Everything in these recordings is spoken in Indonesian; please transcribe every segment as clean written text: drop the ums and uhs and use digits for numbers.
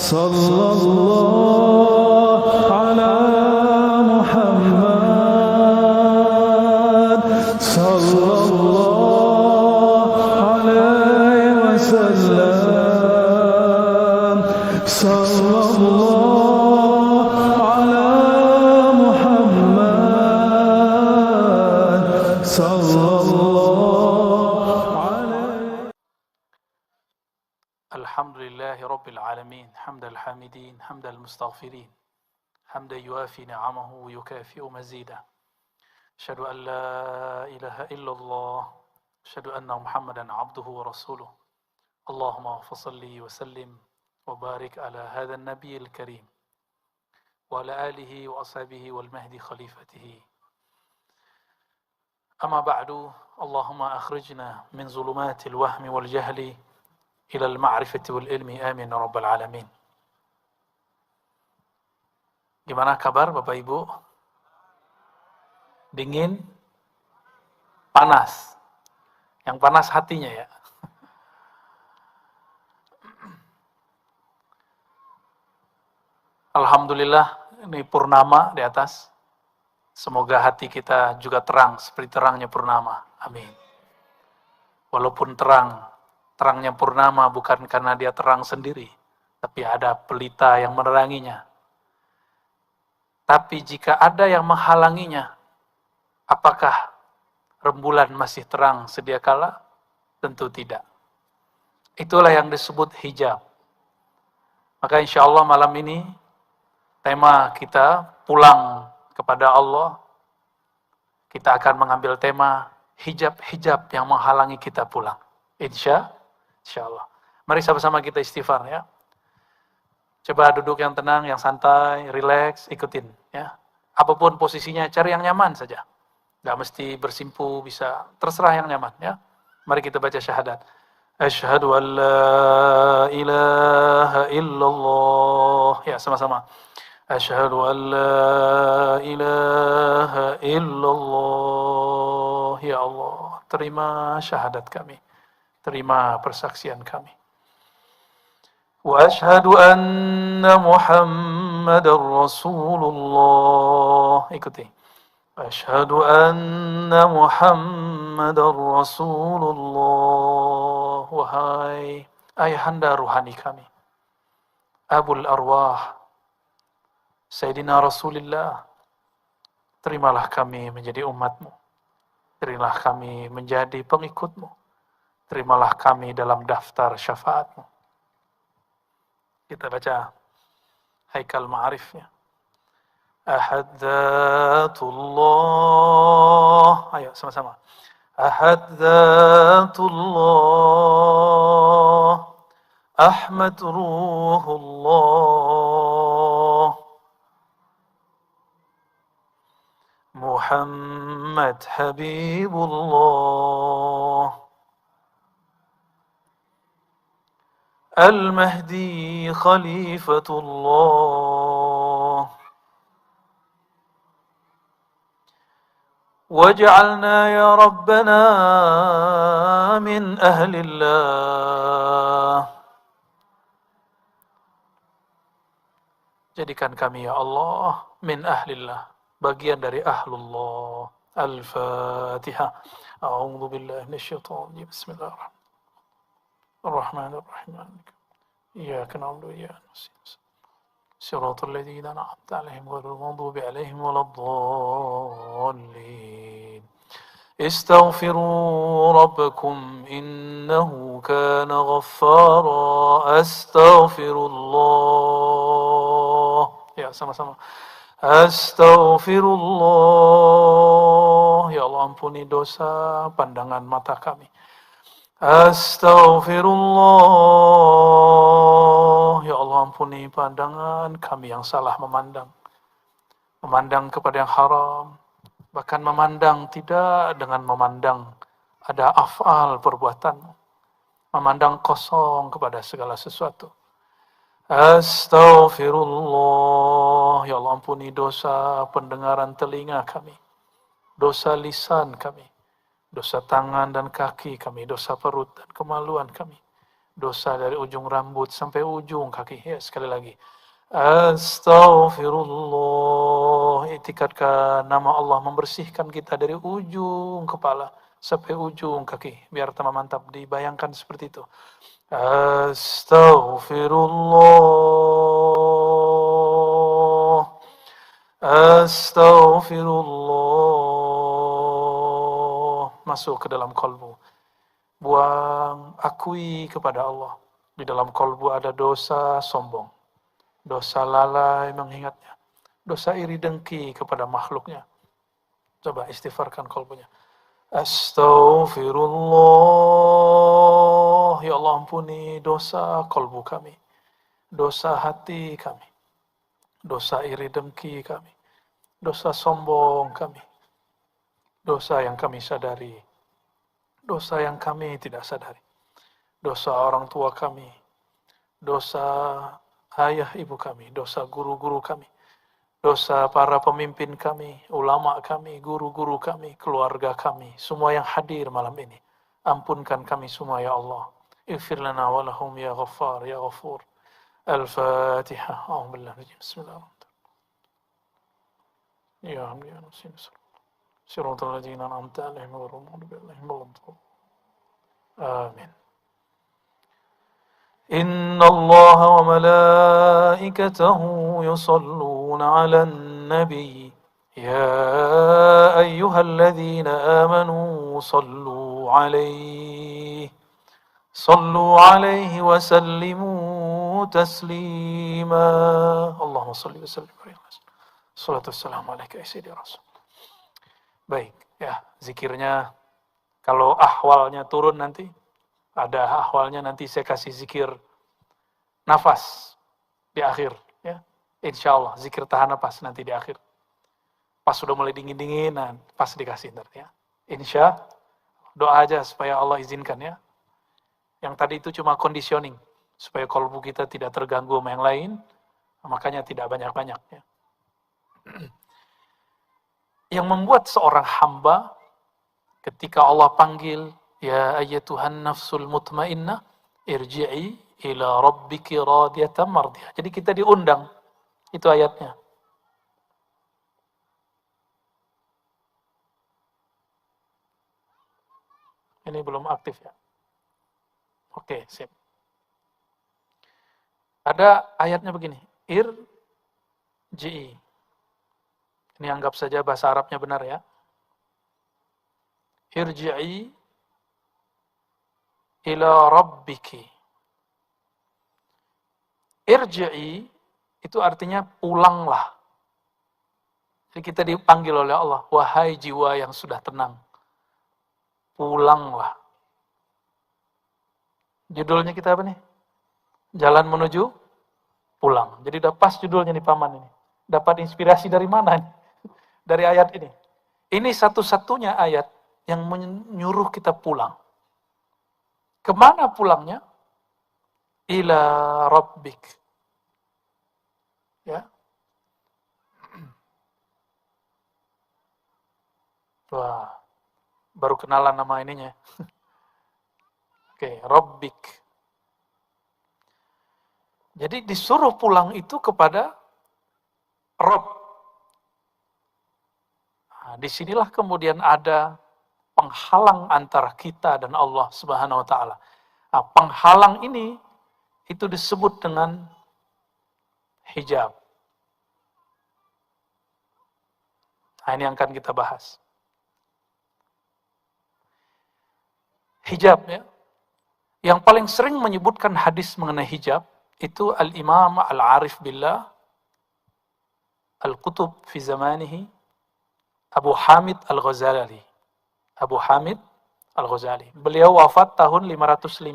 Sallallahu ala Muhammad Sallallahu alaihi wasallam Sallallahu ala Muhammad Sallallahu alaihi. Alhamdulillahi Rabbil Alamin, hamdal hamidin, hamdal mustaghfirin, hamdan yuafi ni'amahu wa yukafi'u mazidah. Asyhadu an la ilaha illallah, asyhadu anna Muhammadan abduhu wa rasuluh. Allahumma fasalli wa sallim wa barik ala hadha an-nabiyil karim wa ala alihi wa ashabihi wal mahdi khalifatihi. Amma ba'du, Allahumma akhrijna min zulumatil wahmi wal jahli ila al-ma'rifati wal ilmi, amin ya rabbal alamin. Gimana kabar Bapak Ibu? Dingin? Panas? Yang panas hatinya ya. Alhamdulillah, ini purnama di atas. Semoga hati kita juga terang seperti terangnya purnama. Amin. Walaupun terangnya purnama bukan karena dia terang sendiri, tapi ada pelita yang meneranginya. Tapi jika ada yang menghalanginya, apakah rembulan masih terang sedia kala? Tentu tidak. Itulah yang disebut hijab. Maka insya Allah malam ini tema kita pulang kepada Allah. Kita akan mengambil tema hijab-hijab yang menghalangi kita pulang. Insya Allah. Mari sama-sama kita istighfar ya. Coba duduk yang tenang, yang santai, rileks, ikutin ya. Apapun posisinya, cari yang nyaman saja. Gak mesti bersimpu, bisa terserah yang nyaman ya. Mari kita baca syahadat. Asyhadu an la ilaha illallah. Ya, sama-sama. Asyhadu an la ilaha illallah. Ya Allah, terima syahadat kami. Terima persaksian kami. Wa asyhadu anna Muhammadar Rasulullah. Ikuti. Asyhadu anna Muhammadar Rasulullah. Wahai ayahanda ruhani kami, Abul Arwah, Sayyidina Rasulullah, terimalah kami menjadi umatmu. Terimalah kami menjadi pengikutmu. Terimalah kami dalam daftar syafaatmu. Kita baca Haikal Ma'arifnya. Ahad Dzatullah. Ayo sama-sama. Ahad Dzatullah. Ahmad Ruhullah. Muhammad Habibullah. Al-Mahdi Khalifatullah. Waj'alna ya Rabbana min ahlillah. Jadikan kami ya Allah min ahlillah, bagian dari ahlullah. Al-Fatihah. A'udzu billahi minasyaitonir rajim. Bismillahirrahmanirrahim. Ar-Rahmanir-Rahim. Iyyaka na'budu wa iyyaka nasta'in. Shiratal ladzina an'amta 'alaihim ghairil maghdubi 'alaihim waladdallin. Istaghfiru rabbakum innahu kana ghaffara. Astaghfirullah. Ya, sama-sama. Astaghfirullah. Ya Allah, ampuni dosa pandangan mata kami. Astaghfirullah. Ya Allah, ampuni pandangan kami yang salah memandang. Memandang kepada yang haram. Bahkan memandang tidak dengan memandang ada af'al perbuatan. Memandang kosong kepada segala sesuatu. Astaghfirullah. Ya Allah, ampuni dosa pendengaran telinga kami. Dosa lisan kami. Dosa tangan dan kaki kami, dosa perut dan kemaluan kami. Dosa dari ujung rambut sampai ujung kaki. Ya, sekali lagi. Astaghfirullah. Itikadkan nama Allah membersihkan kita dari ujung kepala sampai ujung kaki. Biar tambah mantap, dibayangkan seperti itu. Astaghfirullah. Astaghfirullah. Masuk ke dalam kalbu. Buang, akui kepada Allah. Di dalam kalbu ada dosa sombong, dosa lalai mengingatnya, dosa iri dengki kepada makhluknya. Coba istighfarkan kalbunya. Astaghfirullah. Ya Allah, ampuni dosa kalbu kami, dosa hati kami, dosa iri dengki kami, dosa sombong kami, dosa yang kami sadari, dosa yang kami tidak sadari, dosa orang tua kami, dosa ayah ibu kami, dosa guru-guru kami, dosa para pemimpin kami, ulama kami, guru-guru kami, keluarga kami, semua yang hadir malam ini. Ampunkan kami semua ya Allah. Ighfir lana wa lahum ya Ghaffar ya Ghafur. Al-Fatihah. A'udzubillahi bismillahirrahmanirrahim. Ya Rabbi ya Nasi. Siratal ladzina an'amta 'alaihim ghairil maghdubi 'alaihim waladdallin. Amin. إن الله وملائكته يصلون على النبي يا أيها الذين آمنوا صلوا عليه وسلموا تسليما اللهم صل وسلم عليه الصلاة والسلام عليك يا سيدي Rasul. Baik, ya, zikirnya kalau ahwalnya turun nanti, ada ahwalnya nanti saya kasih zikir nafas di akhir, ya. Insya Allah zikir tahan nafas nanti di akhir. Pas sudah mulai dingin-dinginan, pas dikasih nanti ya. Insya doa aja supaya Allah izinkan ya. Yang tadi itu cuma conditioning supaya kalbu kita tidak terganggu sama yang lain, makanya tidak banyak-banyak ya. Yang membuat seorang hamba ketika Allah panggil, ya ayyatuhan nafsul mutmainnah, irji'i ila rabbiki radiyatan mardiyah. Jadi kita diundang, itu ayatnya. Ini belum aktif ya. Oke, sip. Ada ayatnya begini, irji'i. Ini anggap saja bahasa Arabnya benar ya. Irji'i ila rabbiki. Irji'i itu artinya pulanglah. Jadi kita dipanggil oleh Allah, wahai jiwa yang sudah tenang, pulanglah. Judulnya kita apa nih? Jalan menuju pulang. Jadi udah pas judulnya nih Paman ini. Dapat inspirasi dari mana nih? Dari ayat ini. Ini satu-satunya ayat yang menyuruh kita pulang. Kemana pulangnya? Ila rabbik. Ya. Wah, baru kenalan nama ininya. Oke, rabbik. Jadi disuruh pulang itu kepada Rabb. Nah, disinilah kemudian ada penghalang antara kita dan Allah Subhanahu wa Ta'ala. Nah, penghalang ini itu disebut dengan hijab. Nah, ini yang akan kita bahas. Hijab ya. Yang paling sering menyebutkan hadis mengenai hijab itu Al-Imam Al-Arif Billah Al-Qutub fi zamanihi Abu Hamid Al-Ghazali. Abu Hamid Al-Ghazali. Beliau wafat tahun 505.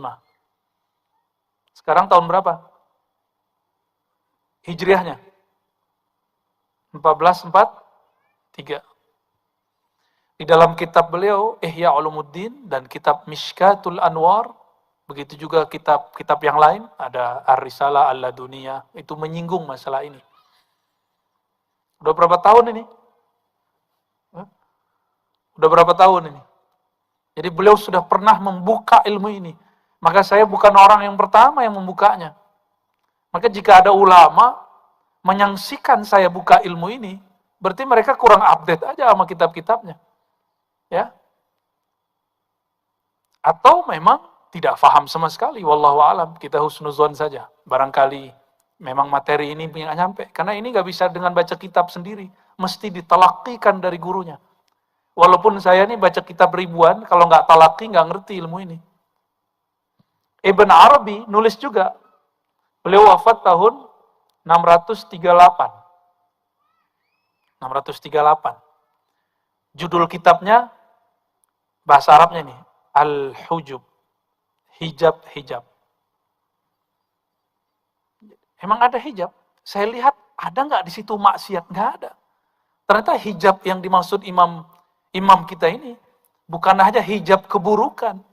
Sekarang tahun berapa? Hijriahnya 1443. Di dalam kitab beliau Ihya Ulumuddin dan kitab Mishkatul Anwar, begitu juga kitab-kitab yang lain, ada Ar-Risalah Al-Laduniyah, itu menyinggung masalah ini. Udah berapa tahun ini? Udah berapa tahun ini? Jadi beliau sudah pernah membuka ilmu ini. Maka saya bukan orang yang pertama yang membukanya. Maka jika ada ulama menyaksikan saya buka ilmu ini, berarti mereka kurang update aja sama kitab-kitabnya. Ya. Atau memang tidak faham sama sekali, wallahu alam, kita husnuzon saja. Barangkali memang materi ini nggak nyampe, karena ini nggak bisa dengan baca kitab sendiri, mesti ditalakikan dari gurunya. Walaupun saya ini baca kitab ribuan, kalau nggak talaki nggak ngerti ilmu ini. Ibn Arabi nulis juga, beliau wafat tahun 638. 638. Judul kitabnya bahasa Arabnya nih, Al-Hujub, hijab-hijab. Emang ada hijab? Saya lihat ada nggak di situ maksiat? Nggak ada. Ternyata hijab yang dimaksud imam kita ini bukan hanya hijab keburukan,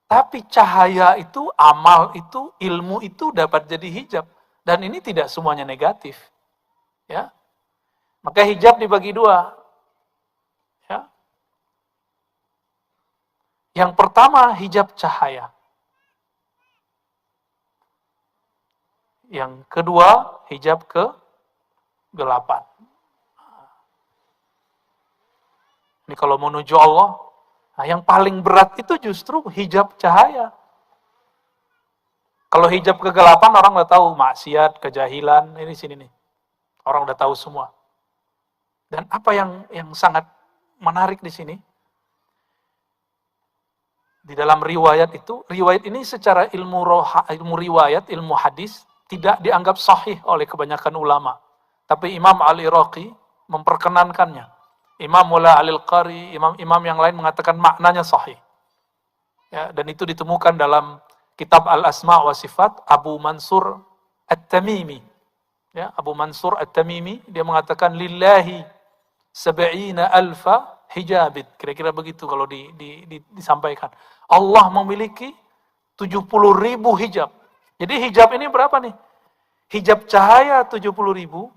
tapi cahaya itu, amal itu, ilmu itu dapat jadi hijab. Dan ini tidak semuanya negatif. Ya. Maka hijab dibagi dua. Ya. Yang pertama hijab cahaya. Yang kedua hijab kegelapan. Ini kalau menuju Allah, nah yang paling berat itu justru hijab cahaya. Kalau hijab kegelapan orang udah tahu maksiat, kejahilan, ini sini nih. Orang udah tahu semua. Dan apa yang sangat menarik di sini? Di dalam riwayat itu, riwayat ini secara ilmu riwayat, ilmu hadis tidak dianggap sahih oleh kebanyakan ulama. Tapi Imam Al-Iraqi memperkenankannya. Imam Mula Al-Qari, imam-imam yang lain mengatakan maknanya sahih. Ya, dan itu ditemukan dalam kitab Al-Asma' wa Sifat Abu Mansur At-Tamimi. Ya, Abu Mansur At-Tamimi dia mengatakan lillahi sab'ina alfa hijabit. Kira-kira begitu kalau disampaikan. Allah memiliki 70.000 hijab. Jadi hijab ini berapa nih? Hijab cahaya 70.000.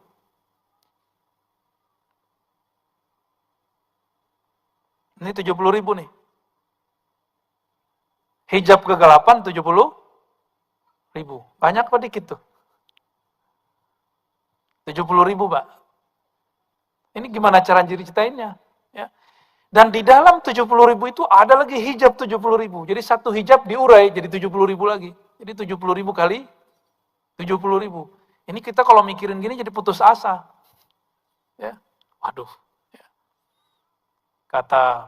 Ini 70.000 nih. Hijab kegelapan 70.000. Banyak apa dikit tuh? 70.000, Pak. Ini gimana cara ceritainnya? Ya. Dan di dalam 70.000 itu ada lagi hijab 70.000. Jadi satu hijab diurai jadi 70.000 lagi. Jadi 70.000 kali 70.000. Ini kita kalau mikirin gini jadi putus asa. Ya. Waduh. Kata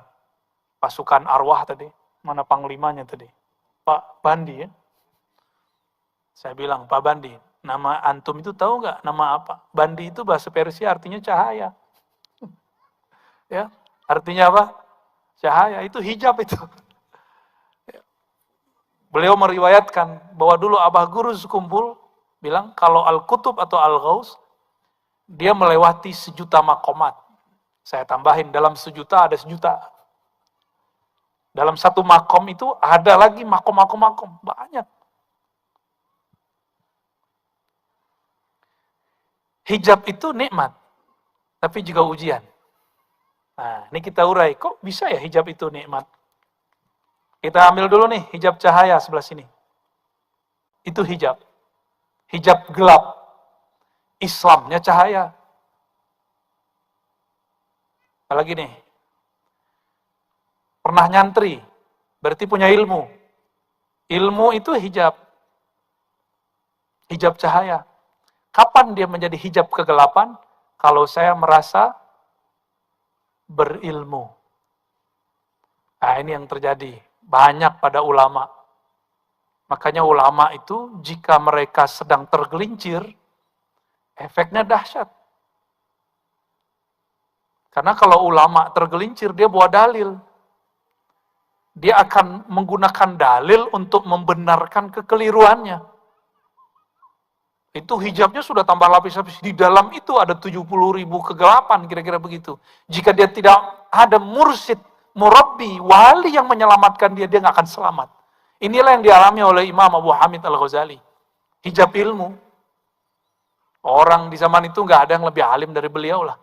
pasukan arwah tadi, mana panglimanya tadi? Pak Bandi ya. Saya bilang, Pak Bandi, nama antum itu tahu nggak nama apa? Bandi itu bahasa Persia artinya cahaya. Ya, artinya apa? Cahaya, itu hijab itu. Beliau meriwayatkan bahwa dulu Abah Guru sekumpul bilang kalau Al-Kutub atau Al-Ghaus dia melewati 1.000.000 makomat. Saya tambahin, dalam 1.000.000 ada 1.000.000. Dalam satu makom itu ada lagi makom. Banyak. Hijab itu nikmat, tapi juga ujian. Nah, ini kita urai. Kok bisa ya hijab itu nikmat? Kita ambil dulu nih, hijab cahaya sebelah sini. Itu hijab. Hijab gelap. Islamnya cahaya. Apalagi nih, pernah nyantri, berarti punya ilmu. Ilmu itu hijab. Hijab cahaya. Kapan dia menjadi hijab kegelapan? Kalau saya merasa berilmu. Nah, ini yang terjadi. Banyak pada ulama. Makanya ulama itu, jika mereka sedang tergelincir, efeknya dahsyat. Karena kalau ulama tergelincir, dia bawa dalil. Dia akan menggunakan dalil untuk membenarkan kekeliruannya. Itu hijabnya sudah tambah lapis-lapis. Di dalam itu ada 70.000 kegelapan, kira-kira begitu. Jika dia tidak ada mursyid, murabbi, wali yang menyelamatkan dia nggak akan selamat. Inilah yang dialami oleh Imam Abu Hamid Al-Ghazali. Hijab ilmu. Orang di zaman itu nggak ada yang lebih alim dari beliau lah.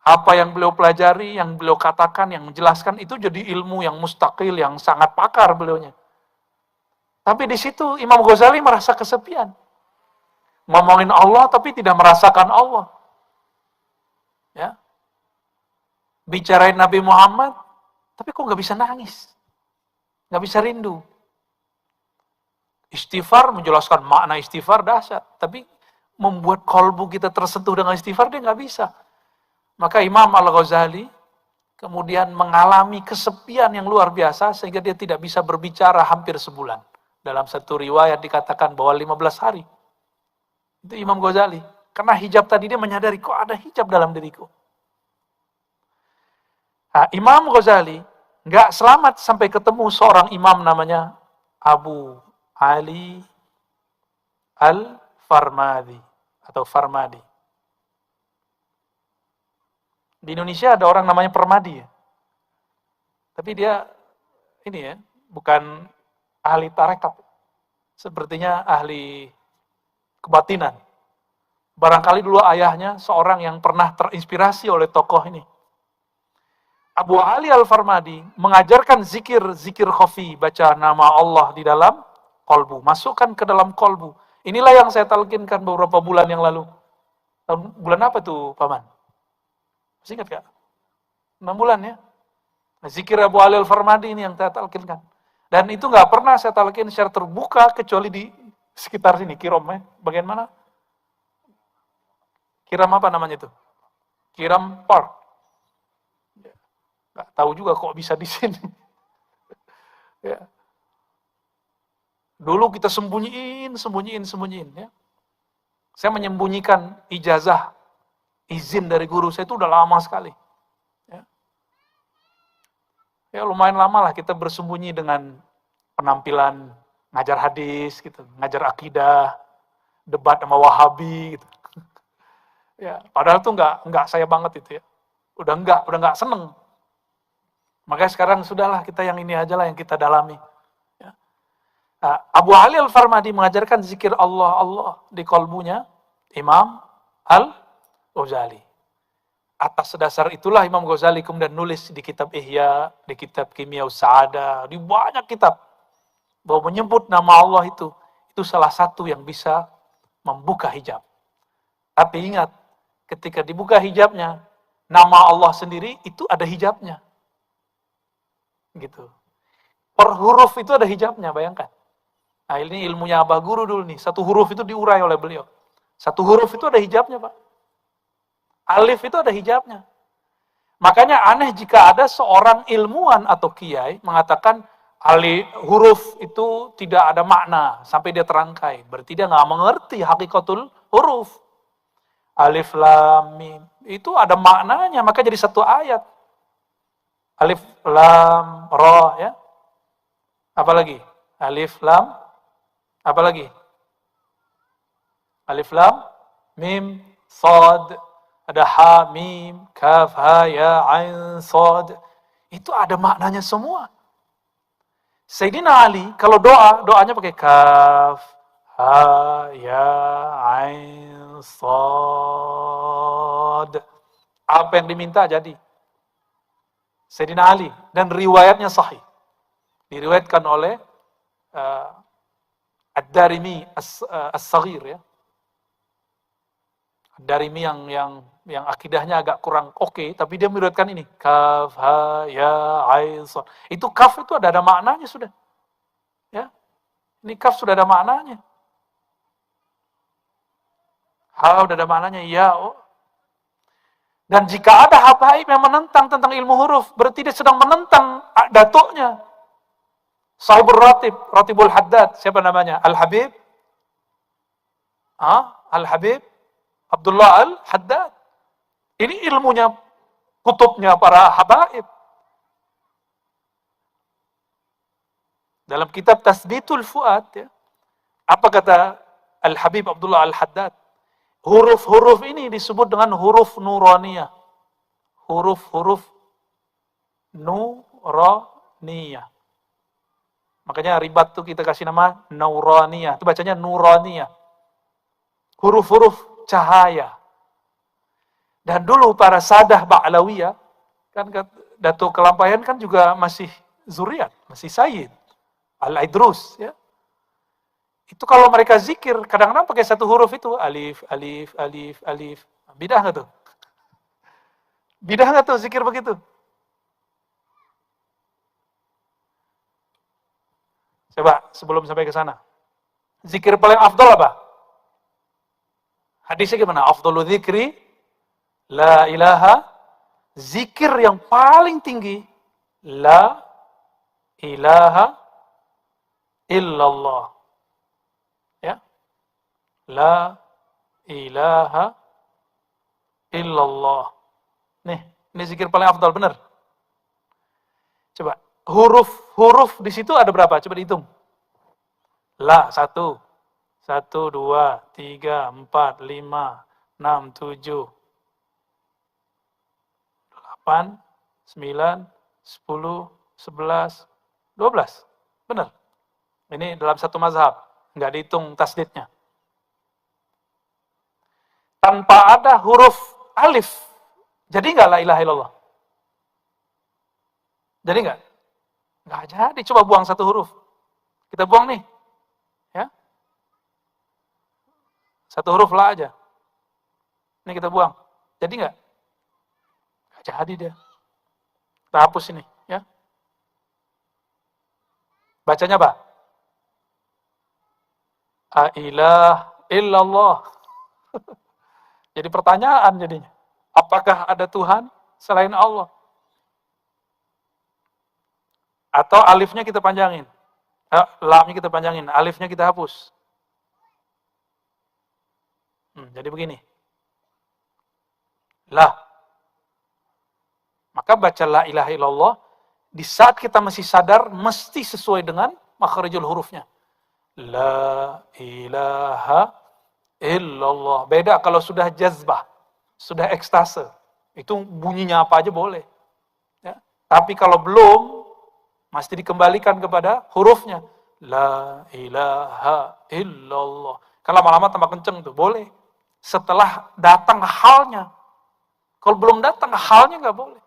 Apa yang beliau pelajari, yang beliau katakan, yang menjelaskan, itu jadi ilmu yang mustaqil, yang sangat pakar beliaunya. Tapi di situ Imam Ghazali merasa kesepian. Ngomongin Allah tapi tidak merasakan Allah. Ya. Bicarain Nabi Muhammad, tapi kok nggak bisa nangis. Nggak bisa rindu. Istighfar, menjelaskan makna istighfar dahsyat. Tapi membuat kolbu kita tersentuh dengan istighfar, dia nggak bisa. Maka Imam Al-Ghazali kemudian mengalami kesepian yang luar biasa, sehingga dia tidak bisa berbicara hampir sebulan. Dalam satu riwayat dikatakan bahwa 15 hari. Itu Imam Ghazali. Karena hijab tadi dia menyadari, kok ada hijab dalam diriku. Nah, Imam Ghazali nggak selamat sampai ketemu seorang imam namanya Abu Ali Al-Farmadi atau Farmadi. Di Indonesia ada orang namanya Permadi ya. Tapi dia ini ya, bukan ahli tarekat. Sepertinya ahli kebatinan. Barangkali dulu ayahnya seorang yang pernah terinspirasi oleh tokoh ini. Abu Ali Al-Farmadi mengajarkan zikir khafi, baca nama Allah di dalam kolbu, masukkan ke dalam kolbu. Inilah yang saya talkinkan beberapa bulan yang lalu. Bulan apa tuh, Paman? Masih ingat gak? 6 bulan ya. Nah, zikir Abu Ali Al-Farmadi ini yang saya talkinkan. Dan itu nggak pernah saya talkin secara terbuka kecuali di sekitar sini, Kirom ya. Bagian mana? Kiram apa namanya itu? Kiram Park. Nggak tahu juga kok bisa di sini. Ya. Dulu kita sembunyiin ya. Saya menyembunyikan ijazah, izin dari guru saya itu udah lama sekali. Ya lumayan lama lah kita bersembunyi dengan penampilan ngajar hadis, gitu, ngajar akidah, debat sama Wahabi, gitu. Ya, padahal tuh nggak saya banget itu ya. Udah nggak seneng. Makanya sekarang sudahlah kita yang ini aja lah yang kita dalami. Ya. Nah, Abu Ali Al-Farmadi mengajarkan zikir Allah di kolbunya Imam Al-Ghazali. Atas dasar itulah Imam Ghazali kemudian nulis di kitab Ihya, di kitab Kimyaus Sa'adah, di banyak kitab bahwa menyebut nama Allah itu salah satu yang bisa membuka hijab. Tapi ingat, ketika dibuka hijabnya, nama Allah sendiri itu ada hijabnya. Gitu. Per huruf itu ada hijabnya, bayangkan. Nah, ini ilmunya Abah Guru dulu nih. Satu huruf itu diurai oleh beliau. Satu huruf itu ada hijabnya, Pak. Alif itu ada hijabnya. Makanya aneh jika ada seorang ilmuwan atau kiai mengatakan huruf itu tidak ada makna sampai dia terangkai. Berarti dia nggak mengerti hakikatul huruf. Alif, lam, mim. Itu ada maknanya, maka jadi satu ayat. Alif, lam, ra, ya. Apa lagi? Alif, lam, apa lagi? Alif, lam, mim, sad. Ada ha, mim, kaf, ha, ya, ain, sad. Itu ada maknanya semua. Sayyidina Ali, kalau doanya pakai kaf, ha, ya, ain, sad. Apa yang diminta jadi. Sayyidina Ali. Dan riwayatnya sahih. Diriwayatkan oleh Ad-Darimi As-Saghir ya. Ad-Darimi yang akidahnya agak kurang oke, tapi dia meriwayatkan ini. Kaf, ha, ya, ain, sad. Itu kaf itu ada maknanya sudah. Ya. Ini kaf sudah ada maknanya. Ha udah ada maknanya, ya, oh. Dan jika ada habaib yang menentang tentang ilmu huruf, berarti dia sedang menentang datuknya. Sahibul Ratibul Haddad, siapa namanya? Al-Habib? Al-Habib Abdullah Al-Haddad. Ini ilmunya, kutubnya para habaib. Dalam kitab Tasbitul Fuad, ya, apa kata Al-Habib Abdullah Al-Haddad? Huruf-huruf ini disebut dengan huruf nuraniyah. Huruf-huruf nuraniyah. Makanya ribat tuh kita kasih nama nuraniyah. Itu bacanya nuraniyah. Huruf-huruf cahaya. Dan dulu para sadah Ba'lawiyah, kan Datuk Kelampayan kan juga masih zuriat, masih Sayyid. Al-Idrus, ya. Itu kalau mereka zikir, kadang-kadang pakai satu huruf itu, alif, alif, alif, alif. Bidah nggak tuh? Bidah nggak tuh zikir begitu? Coba sebelum sampai ke sana. Zikir paling afdal apa? Hadisnya gimana? Afdalu zikri, la ilaha, zikir yang paling tinggi, la ilaha illallah. Ya, la ilaha illallah. Ini zikir paling afdal, benar. Coba, huruf di situ ada berapa? Coba dihitung. La, 1, 1, 2, 3, 4, 5, 6, 7, 8, 9, 10, 11, 12. Benar. Ini dalam satu mazhab. Nggak dihitung tasdidnya. Tanpa ada huruf alif, jadi nggak la ilaha illallah? Jadi nggak? Nggak jadi. Coba buang satu huruf. Kita buang nih. Ya. Satu huruf la aja. Ini kita buang. Jadi nggak? Nggak jadi dia. Kita hapus ini. Ya. Bacanya apa? A ilah illallah. Jadi pertanyaan jadinya. Apakah ada Tuhan selain Allah? Atau alifnya kita panjangin. Lamnya kita panjangin. Alifnya kita hapus. Jadi begini. Lah. Maka baca la ilaha illallah. Di saat kita masih sadar, mesti sesuai dengan makharijul hurufnya. La ilaha illallah. Beda kalau sudah jazbah, sudah ekstase. Itu bunyinya apa aja boleh. Ya. Tapi kalau belum, mesti dikembalikan kepada hurufnya. La ilaha illallah. Kalau lama-lama tambah kenceng tuh, boleh. Setelah datang halnya. Kalau belum datang halnya nggak boleh.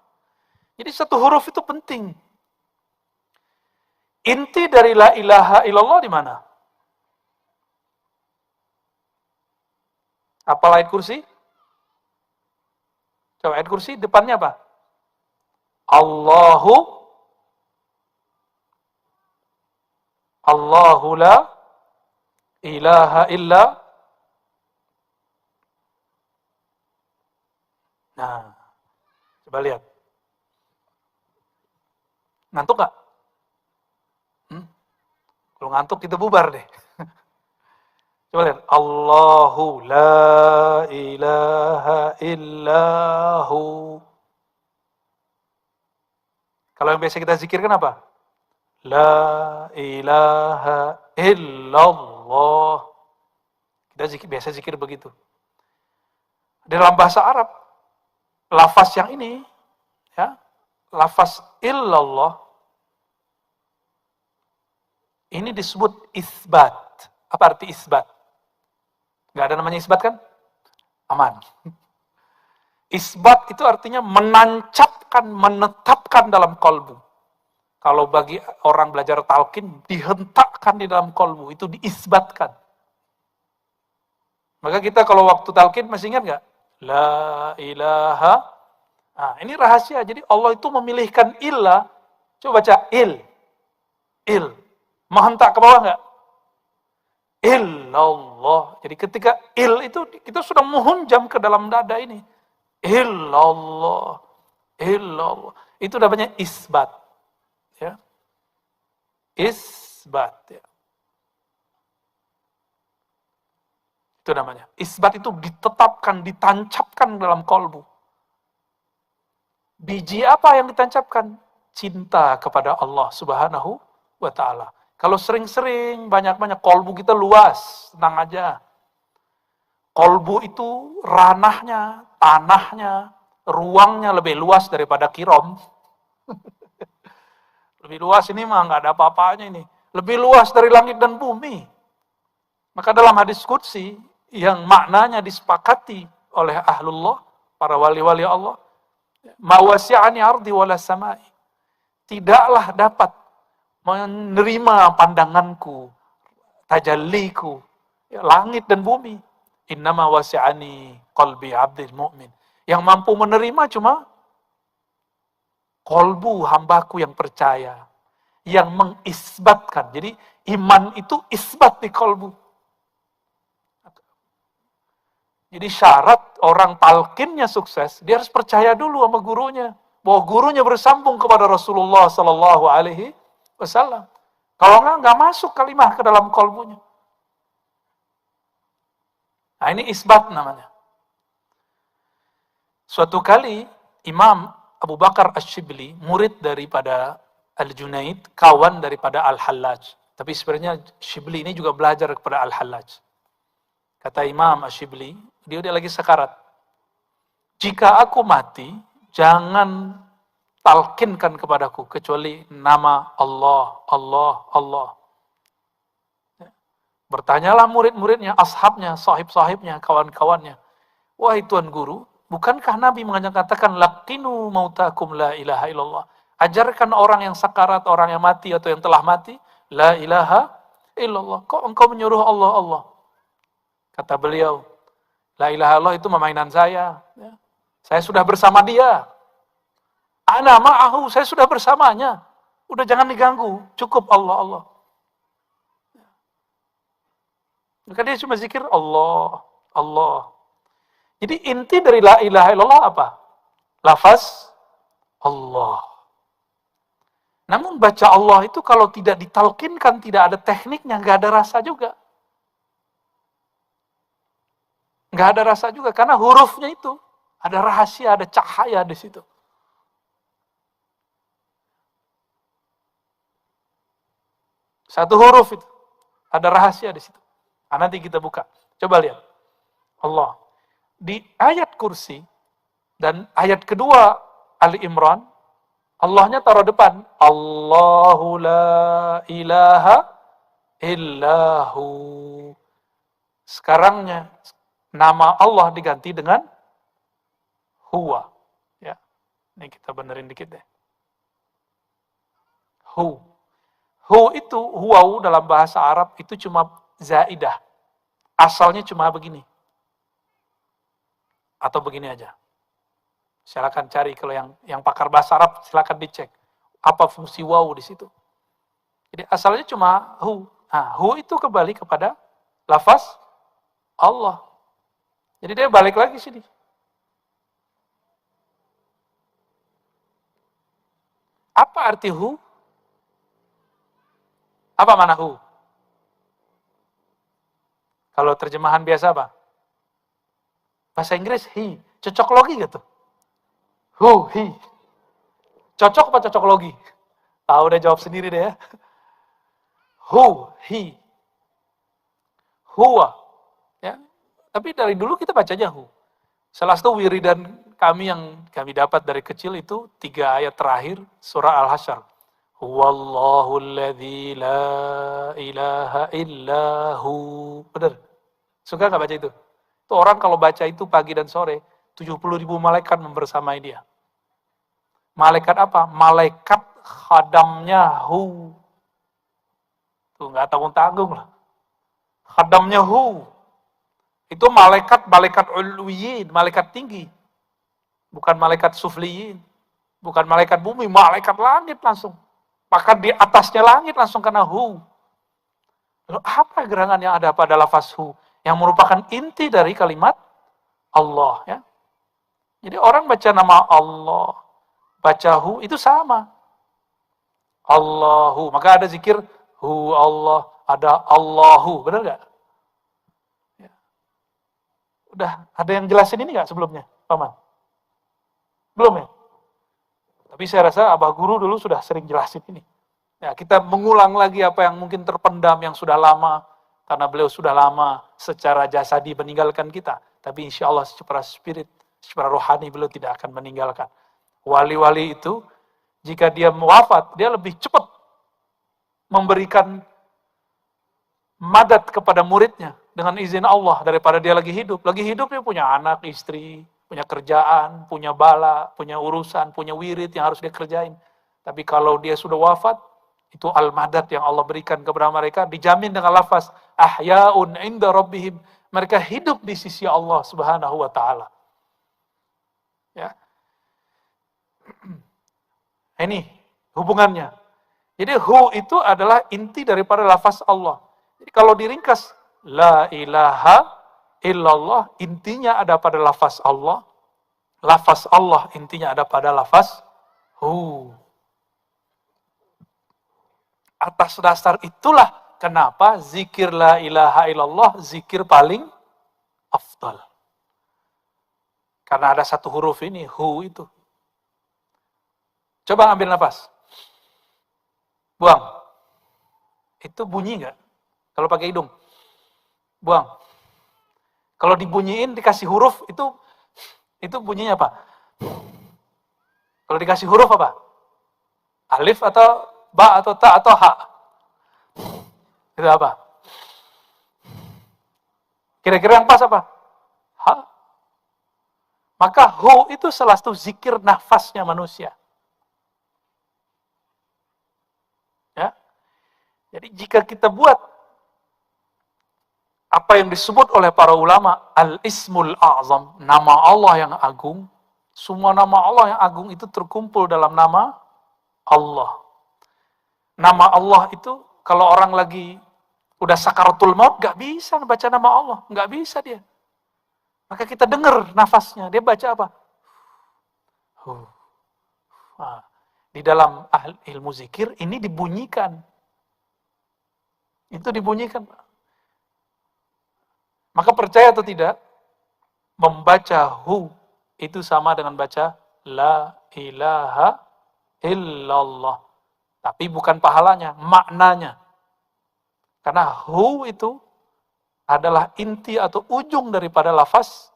Jadi satu huruf itu penting. Inti dari la ilaha illallah di mana? Apa ayat kursi? Coba ayat kursi depannya apa? Allahu la ilaha illa. Nah, coba lihat. Ngantuk gak? Kalau ngantuk kita bubar deh. Coba lihat. Allahu la ilaha illahu. Kalau yang biasa kita zikirkan apa? La ilaha illallah. Kita biasa zikir begitu. Dalam bahasa Arab, lafaz yang ini, ya, lafaz illallah, ini disebut isbat. Apa arti isbat? Nggak ada namanya isbat kan? Aman. Isbat itu artinya menancapkan, menetapkan dalam kolbu. Kalau bagi orang belajar talqin, dihentakkan di dalam kolbu, itu diisbatkan. Maka kita kalau waktu talqin masih ingat nggak? La ilaha. Nah, ini rahasia. Jadi Allah itu memilihkan illa. Coba baca il. Menghentak ke bawah nggak? Illallah. Jadi ketika il itu kita sudah menghunjam ke dalam dada ini. Illallah. Itu namanya isbat. Ya. Isbat. Ya. Itu namanya. Isbat itu ditetapkan, ditancapkan dalam kolbu. Biji apa yang ditancapkan? Cinta kepada Allah Subhanahu wa ta'ala. Kalau sering-sering, banyak-banyak, kolbu kita luas, tenang aja. Kolbu itu ranahnya, tanahnya, ruangnya lebih luas daripada Kirom. Lebih luas ini mah nggak ada apa-apanya ini. Lebih luas dari langit dan bumi. Maka dalam hadis qudsi, yang maknanya disepakati oleh ahlullah, para wali-wali Allah, ma wasi'ani ardi wala samai. Tidaklah dapat menerima pandanganku tajalliku, ya, langit dan bumi. Innama wasi'ani qalbi abdil mu'min. Yang mampu menerima cuma kolbu hambaku yang percaya, yang mengisbatkan. Jadi iman itu isbat di kolbu. Jadi syarat orang talqinnya sukses, dia harus percaya dulu sama gurunya, bahwa gurunya bersambung kepada Rasulullah Sallallahu Alaihi Wasallam. Kalau nggak masuk kalimah ke dalam kolbunya. Nah ini isbat namanya. Suatu kali Imam Abu Bakar Asy-Syibli, murid daripada Al-Junaid, kawan daripada Al-Hallaj. Tapi sebenarnya Syibli ini juga belajar kepada Al-Hallaj. Kata Imam Asy-Syibli, dia udah lagi sekarat. Jika aku mati, jangan talkinkan kepadaku kecuali nama Allah, Allah, Allah. Bertanyalah murid-muridnya, ashabnya, sahib-sahibnya, kawan-kawannya. Wahai Tuan Guru, bukankah Nabi mengatakan laqinu mautakum la ilaha illallah? Ajarkan orang yang sakarat, orang yang mati atau yang telah mati, la ilaha illallah. Kok engkau menyuruh Allah, Allah? Kata beliau, la ilaha illallah itu mainan saya. Saya sudah bersama dia. Ana ma'ahu, saya sudah bersamanya. Udah jangan diganggu, cukup Allah, Allah. Maka dia cuma zikir Allah, Allah. Jadi inti dari la ilaha illallah apa? Lafaz Allah. Namun baca Allah itu kalau tidak ditalkinkan, tidak ada tekniknya, nggak ada rasa juga. Nggak ada rasa juga, karena hurufnya itu ada rahasia, ada cahaya di situ. Satu huruf itu ada rahasia di situ. Nah, nanti kita buka. Coba lihat. Allah. Di ayat kursi dan ayat kedua Ali Imran, Allahnya taruh depan. Allahu la ilaha illahu. Sekarangnya nama Allah diganti dengan huwa. Ya. Ini kita benerin dikit deh. Hu. Hu itu, huwau dalam bahasa Arab itu cuma zaidah. Asalnya cuma begini. Atau begini aja. Silakan cari kalau yang pakar bahasa Arab silakan dicek apa fungsi waw di situ. Jadi asalnya cuma hu. Nah, hu itu kembali kepada lafaz Allah. Jadi dia balik lagi sini. Apa arti hu? Apa mana hu? Kalau terjemahan biasa apa? Bahasa Inggris he. Cocok logi gitu. Hu, he. Cocok apa cocok logi? Ah, udah jawab sendiri deh ya. Hu, he. Huwa. Ya. Tapi dari dulu kita bacanya hu. Salah satu wiridan kami yang kami dapat dari kecil itu 3 ayat terakhir surah Al-Hasyr. Huwallahu alladzi la ilaha illahu. Benar? Suka nggak baca itu? Itu orang kalau baca itu pagi dan sore, 70.000 malaikat membersamai dia. Malaikat apa? Malaikat khadamnya hu. Tuh nggak tanggung-tanggung lah. Khadamnya hu. Itu malaikat ulwiyin, malaikat tinggi. Bukan malaikat sufliyin. Bukan malaikat bumi, malaikat langit langsung. Maka di atasnya langit langsung kena hu. Lalu apa gerangan yang ada pada lafaz hu? Yang merupakan inti dari kalimat Allah. Ya. Jadi orang baca nama Allah, baca hu, itu sama. Allahu. Maka ada zikir hu Allah, ada Allahu. Benar nggak? Ya. Udah ada yang jelasin ini nggak sebelumnya, Paman? Belum ya? Tapi saya rasa Abah Guru dulu sudah sering jelasin ini. Ya, kita mengulang lagi apa yang mungkin terpendam yang sudah lama, karena beliau sudah lama secara jasadi meninggalkan kita. Tapi insya Allah secara spirit, secara rohani beliau tidak akan meninggalkan. Wali-wali itu, jika dia wafat, dia lebih cepat memberikan madat kepada muridnya dengan izin Allah daripada dia lagi hidup. Lagi hidup dia punya anak, istri, punya kerjaan, punya bala, punya urusan, punya wirid yang harus dia kerjain. Tapi kalau dia sudah wafat, Itu al-madad yang Allah berikan kepada mereka, dijamin dengan lafaz ahyaun inda rabbihim. Mereka hidup di sisi Allah Subhanahu wa taala. Ya. Ini hubungannya. Jadi hu itu adalah inti daripada lafaz Allah. Jadi kalau diringkas la ilaha illallah, intinya ada pada lafaz Allah. Lafaz Allah intinya ada pada lafaz hu. Atas dasar itulah kenapa zikir la ilaha illallah zikir paling afdal. Karena ada satu huruf ini, hu itu. Coba ambil nafas. Buang. Itu bunyi nggak? Kalau pakai hidung. Buang. Kalau dibunyiin dikasih huruf itu bunyinya apa? Kalau dikasih huruf apa? Alif atau ba atau ta atau ha? Itu apa? Kira-kira yang pas apa? Ha? Maka hu itu salah satu zikir nafasnya manusia. Ya. Jadi jika kita buat apa yang disebut oleh para ulama al-ismul a'zam, nama Allah yang agung, semua nama Allah yang agung itu terkumpul dalam nama Allah. Nama Allah itu kalau orang lagi udah sakaratul maut gak bisa baca nama Allah, gak bisa dia. Maka kita dengar nafasnya, dia baca apa? Nah, di dalam ilmu zikir ini dibunyikan. Itu dibunyikan. Maka percaya atau tidak, membaca hu itu sama dengan baca la ilaha illallah. Tapi bukan pahalanya, maknanya. Karena hu itu adalah inti atau ujung daripada lafaz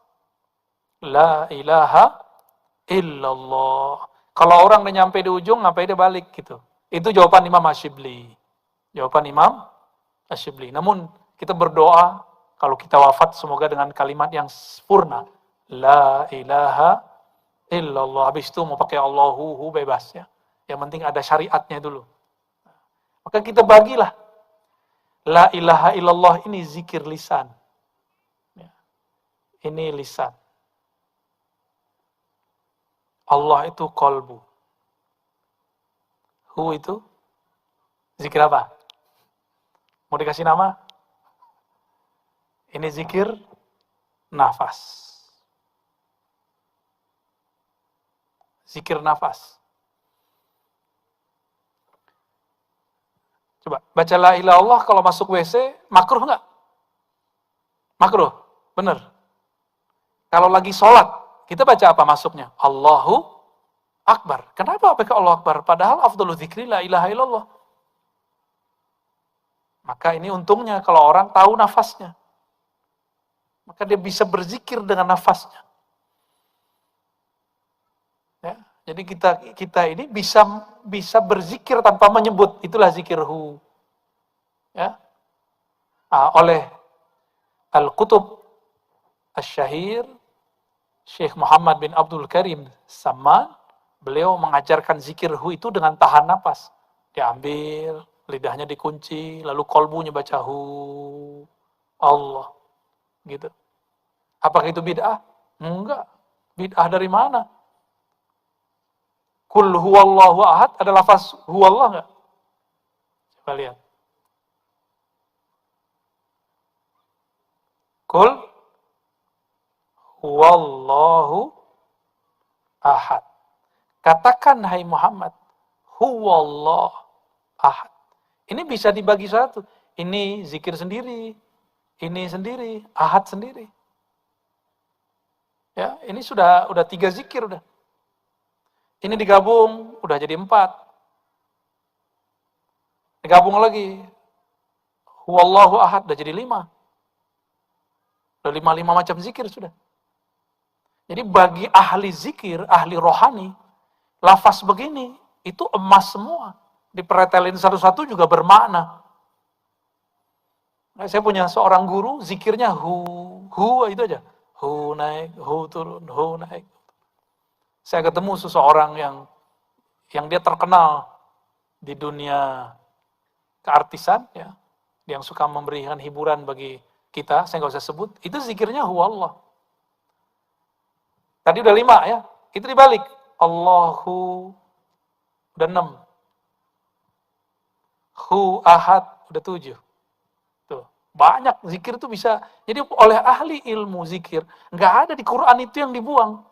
la ilaha illallah. Kalau orang udah nyampe di ujung, ngapain dia balik gitu. Itu jawaban Imam Asyibli. Jawaban Imam Asyibli. Namun kita berdoa kalau kita wafat semoga dengan kalimat yang sempurna. La ilaha illallah. Habis itu mau pakai Allahu bebas ya. Yang penting ada syariatnya dulu. Maka kita bagilah. La ilaha illallah ini zikir lisan. Ya. Ini lisan. Allah itu kolbu. Hu itu zikir apa? Mau dikasih nama? Ini zikir nafas. Zikir nafas. Coba baca la ilaha illallah kalau masuk WC, makruh nggak? Makruh, bener. Kalau lagi sholat, kita baca apa masuknya? Allahu Akbar. Kenapa pakai Allah Akbar? Padahal afdalu dzikri la ilaha illallah. Maka ini untungnya kalau orang tahu nafasnya. Maka dia bisa berzikir dengan nafasnya. Ya, jadi kita ini bisa berzikir tanpa menyebut. Itulah zikir hu. Ya. Oleh Al-Qutub Asy-Syahir Syekh Muhammad bin Abdul Karim Samman, beliau mengajarkan zikir hu itu dengan tahan napas. Diambil, lidahnya dikunci, lalu kolbunya baca hu Allah. Gitu. Apakah itu bid'ah? Enggak. Bid'ah dari mana? Kul huwallahu ahad, ada lafaz huwallah enggak? Coba lihat. Kul huwallahu ahad. Katakan hai Muhammad, huwallah ahad. Ini bisa dibagi satu. Ini zikir sendiri, ini sendiri, ahad sendiri. Ya, ini sudah 3 zikir udah. Ini digabung, udah jadi 4. Digabung lagi. Huwallahu ahad, udah jadi 5. Udah 5 macam zikir sudah. Jadi bagi ahli zikir, ahli rohani, lafaz begini, itu emas semua. Dipretelin satu-satu juga bermakna. Nah, saya punya seorang guru, zikirnya hu itu aja. Hu naik, hu turun, hu naik. Saya ketemu seseorang yang dia terkenal di dunia keartisan, ya, yang suka memberikan hiburan bagi kita, saya nggak usah sebut, itu zikirnya huwallah. Tadi udah 5 ya, itu dibalik. Allahu, udah 6. Hu ahad, udah 7. Tuh. Banyak zikir itu bisa. Jadi oleh ahli ilmu zikir, nggak ada di Quran itu yang dibuang.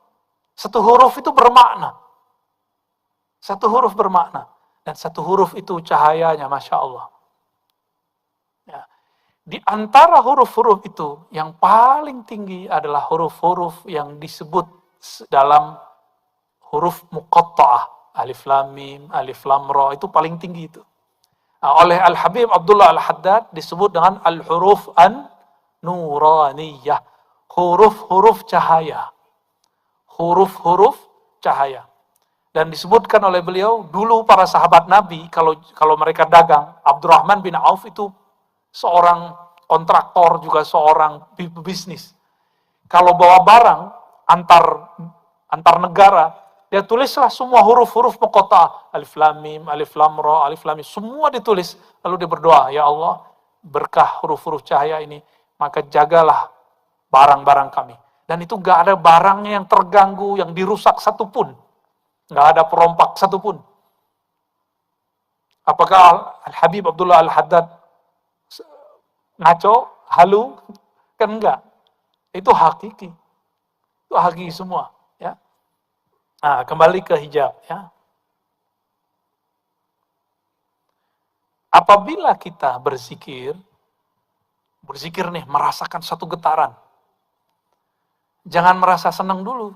Satu huruf itu bermakna. Satu huruf bermakna. Dan satu huruf itu cahayanya, Masya Allah. Ya. Di antara huruf-huruf itu, yang paling tinggi adalah huruf-huruf yang disebut dalam huruf muqatta'ah. Alif lam mim, alif lam ra, itu paling tinggi itu. Nah, oleh Al-Habib Abdullah Al-Haddad disebut dengan al-huruf an-nuraniyah. Huruf-huruf cahaya. Huruf-huruf cahaya. Dan disebutkan oleh beliau, dulu para sahabat Nabi, kalau mereka dagang, Abdurrahman bin Auf itu seorang kontraktor, juga seorang bisnis. Kalau bawa barang antar negara, dia tulislah semua huruf-huruf muqatta'ah, alif lam mim, alif lam ra, alif lam mim, semua ditulis. Lalu dia berdoa, ya Allah, berkah huruf-huruf cahaya ini, maka jagalah barang-barang kami. Dan itu gak ada barangnya yang terganggu, yang dirusak satupun. Gak ada perompak satupun. Apakah Al-Habib Abdullah Al-Haddad ngaco, halu? Kan enggak. Itu hakiki. Itu hakiki semua. Ya. Nah, kembali ke hijab. Ya. Apabila kita berzikir nih, merasakan satu getaran. Jangan merasa senang dulu.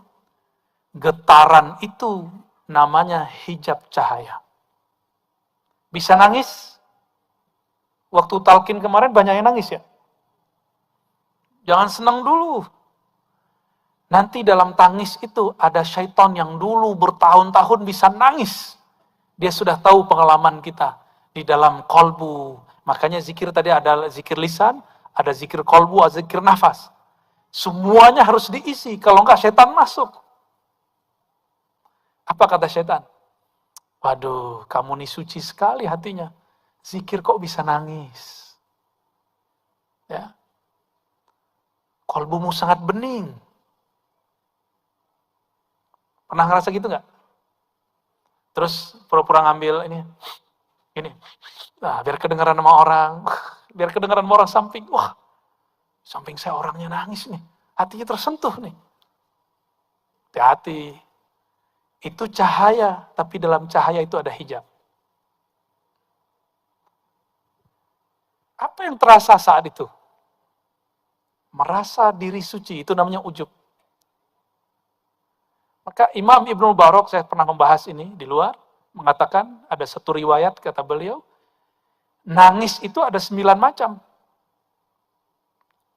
Getaran itu namanya hijab cahaya. Bisa nangis? Waktu talqin kemarin banyak yang nangis ya? Jangan senang dulu. Nanti dalam tangis itu ada syaitan yang dulu bertahun-tahun bisa nangis. Dia sudah tahu pengalaman kita di dalam kolbu. Makanya zikir tadi ada zikir lisan, ada zikir kolbu, ada zikir nafas. Semuanya harus diisi, kalau enggak syaitan masuk. Apa kata syaitan? Waduh, kamu nih suci sekali hatinya. Zikir kok bisa nangis? Ya. Kolbumu sangat bening. Pernah ngerasa gitu nggak? Terus pura-pura ngambil ini. Nah, biar kedengaran sama orang. Biar kedengaran sama orang samping. Wah, samping saya orangnya nangis nih. Hatinya tersentuh nih. Hati-hati. Itu cahaya, tapi dalam cahaya itu ada hijab. Apa yang terasa saat itu? Merasa diri suci, itu namanya ujub. Maka Imam Ibnu Mubarak, saya pernah membahas ini di luar, mengatakan ada satu riwayat, kata beliau, nangis itu ada 9 macam.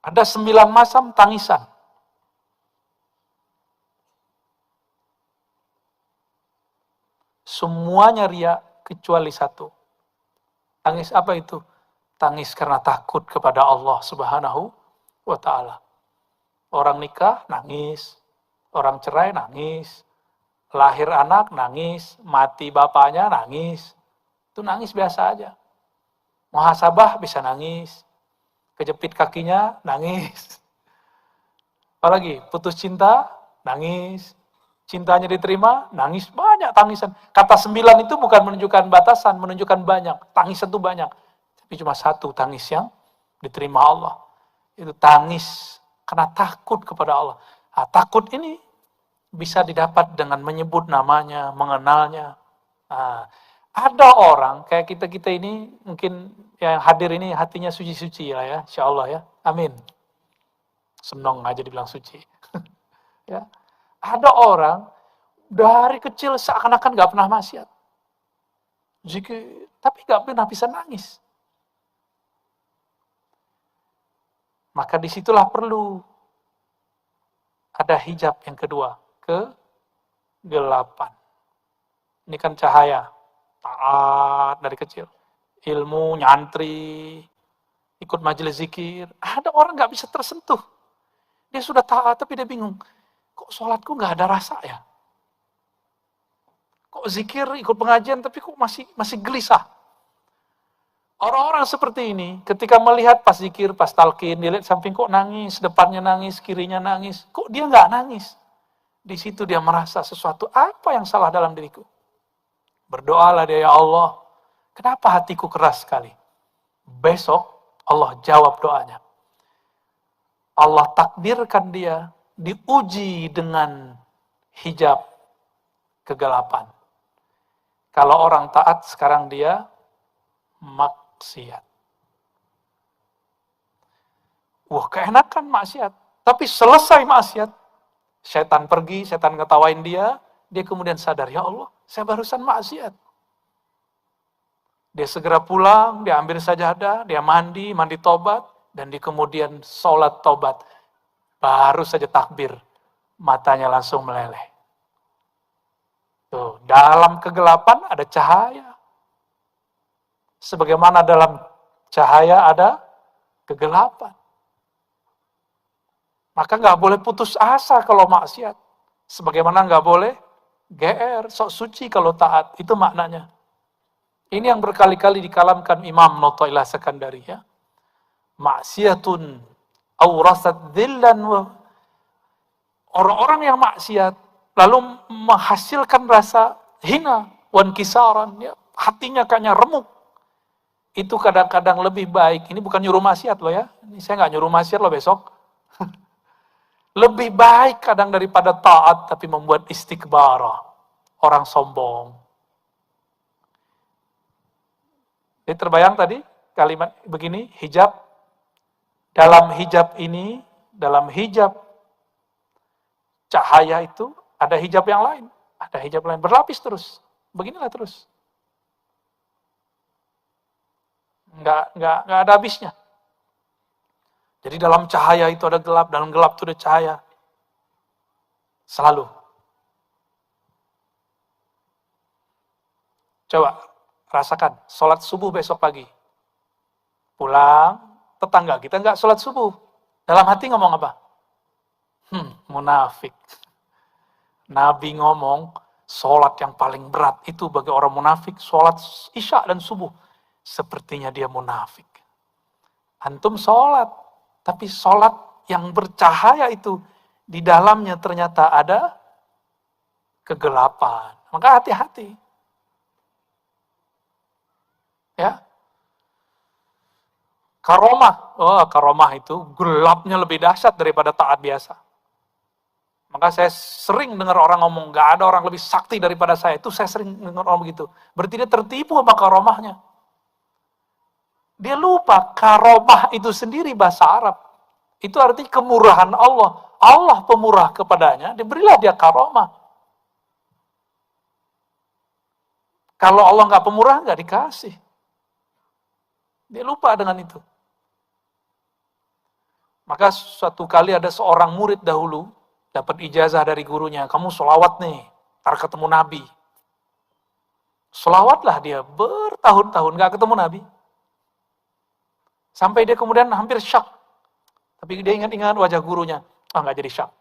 Ada 9 macam tangisan. Semuanya ria kecuali satu. Tangis apa itu? Tangis karena takut kepada Allah Subhanahu wa ta'ala. Orang nikah nangis, orang cerai nangis, lahir anak nangis, mati bapaknya nangis. Itu nangis biasa aja. Muhasabah bisa nangis, kejepit kakinya nangis. Apalagi putus cinta nangis. Cintanya diterima, nangis, banyak tangisan. Kata 9 itu bukan menunjukkan batasan, menunjukkan banyak. Tangisan itu banyak. Tapi cuma satu tangis yang diterima Allah. Itu tangis karena takut kepada Allah. Nah, takut ini bisa didapat dengan menyebut namanya, mengenalnya. Nah, ada orang, kayak kita ini, mungkin yang hadir ini hatinya suci-suci lah ya, insya Allah ya. Amin. Senang aja dibilang suci. Ya. Ada orang dari kecil seakan-akan gak pernah maksiat. Tapi gak pernah bisa nangis. Maka disitulah perlu ada hijab yang kedua, kegelapan. Ini kan cahaya, taat dari kecil. Ilmu, nyantri, ikut majelis zikir. Ada orang gak bisa tersentuh. Dia sudah taat tapi dia bingung. Kok sholatku gak ada rasa ya? Kok zikir ikut pengajian tapi kok masih gelisah? Orang-orang seperti ini, ketika melihat pas zikir, pas talqin, dia lihat samping kok nangis, depannya nangis, kirinya nangis, kok dia nggak nangis? Di situ dia merasa sesuatu, apa yang salah dalam diriku? Berdoalah dia, ya Allah, kenapa hatiku keras sekali? Besok Allah jawab doanya. Allah takdirkan dia diuji dengan hijab kegelapan. Kalau orang taat sekarang dia maksiat. Wah, keenakan maksiat. Tapi selesai maksiat, setan pergi, setan ngetawain dia, dia kemudian sadar, ya Allah, saya barusan maksiat. Dia segera pulang, dia ambil sajadah, dia mandi tobat, dan dia kemudian sholat tobat. Baru saja takbir, matanya langsung meleleh. Tuh, dalam kegelapan ada cahaya. Sebagaimana dalam cahaya ada kegelapan. Maka nggak boleh putus asa kalau maksiat. Sebagaimana nggak boleh GR, sok suci kalau taat. Itu maknanya. Ini yang berkali-kali dikalamkan Imam Notoilah Sekandari. Ya. Maksiatun awrasat dhillan. Orang-orang yang maksiat lalu menghasilkan rasa hina, wan kisaran. Ya. Hatinya kayaknya remuk. Itu kadang-kadang lebih baik. Ini bukan nyuruh maksiat loh ya. Ini saya nggak nyuruh maksiat loh besok. Lebih baik kadang daripada taat tapi membuat istikbarah. Orang sombong. Jadi terbayang tadi kalimat begini, hijab. Dalam hijab ini, dalam hijab cahaya itu ada hijab yang lain. Ada hijab lain, berlapis terus. Beginilah terus. Nggak ada habisnya. Jadi dalam cahaya itu ada gelap, dalam gelap itu ada cahaya. Selalu. Coba rasakan, sholat subuh besok pagi. Pulang, tetangga kita nggak sholat subuh. Dalam hati ngomong apa? Munafik. Nabi ngomong, sholat yang paling berat itu bagi orang munafik, sholat isya dan subuh. Sepertinya dia munafik. Antum sholat, tapi sholat yang bercahaya itu, di dalamnya ternyata ada kegelapan. Maka hati-hati. Ya. Karomah. Karomah itu gelapnya lebih dahsyat daripada taat biasa. Maka saya sering dengar orang ngomong, gak ada orang lebih sakti daripada saya. Itu saya sering dengar orang begitu. Berarti dia tertipu sama karomahnya. Dia lupa, karomah itu sendiri bahasa Arab. Itu artinya kemurahan Allah. Allah pemurah kepadanya, diberilah dia karomah. Kalau Allah nggak pemurah, nggak dikasih. Dia lupa dengan itu. Maka suatu kali ada seorang murid dahulu, dapat ijazah dari gurunya, kamu sholawat nih, ntar ketemu Nabi. Sholawatlah dia, bertahun-tahun nggak ketemu Nabi. Sampai dia kemudian hampir syak. Tapi dia ingat-ingat wajah gurunya. Nggak jadi syak.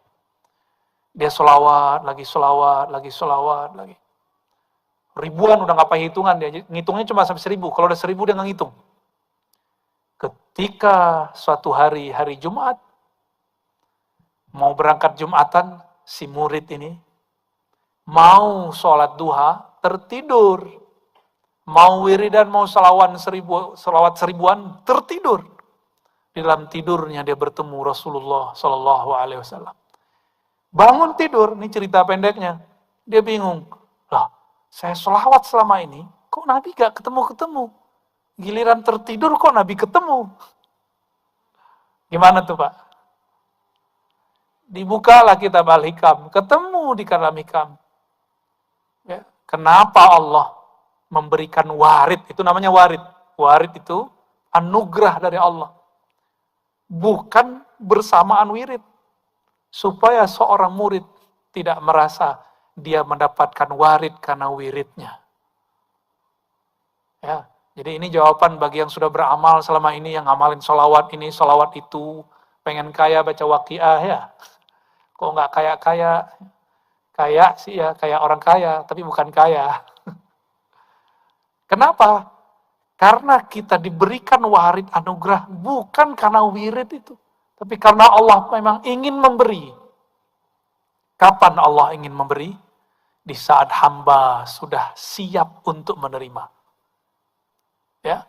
Dia sholawat, lagi. Ribuan udah nggak pakai hitungan dia. Ngitungnya cuma sampai 1000. Kalau udah 1000 dia nggak ngitung. Ketika suatu hari Jumat, mau berangkat Jumatan, si murid ini mau sholat duha, tertidur. Mau wiridan, mau salawat seribuan, tertidur. Di dalam tidurnya dia bertemu Rasulullah Shallallahu Alaihi Wasallam. Bangun tidur, ini cerita pendeknya. Dia bingung, lah saya sholawat selama ini, kok Nabi gak ketemu-ketemu? Giliran tertidur kok Nabi ketemu? Gimana tuh Pak? Dibukalah kitab Al-Hikam, ketemu di dalam Hikam. Ya, kenapa Allah memberikan warid? Itu namanya warid. Warid itu anugerah dari Allah. Bukan bersamaan wirid. Supaya seorang murid tidak merasa dia mendapatkan warid karena wiridnya. Ya, jadi ini jawaban bagi yang sudah beramal selama ini, yang ngamalin sholawat ini, sholawat itu, pengen kaya baca waqiah ya. Kok nggak kaya-kaya? Kaya sih ya, kayak orang kaya, tapi bukan kaya. Kenapa? Karena kita diberikan warid anugerah bukan karena wirid itu, tapi karena Allah memang ingin memberi. Kapan Allah ingin memberi? Di saat hamba sudah siap untuk menerima. Ya,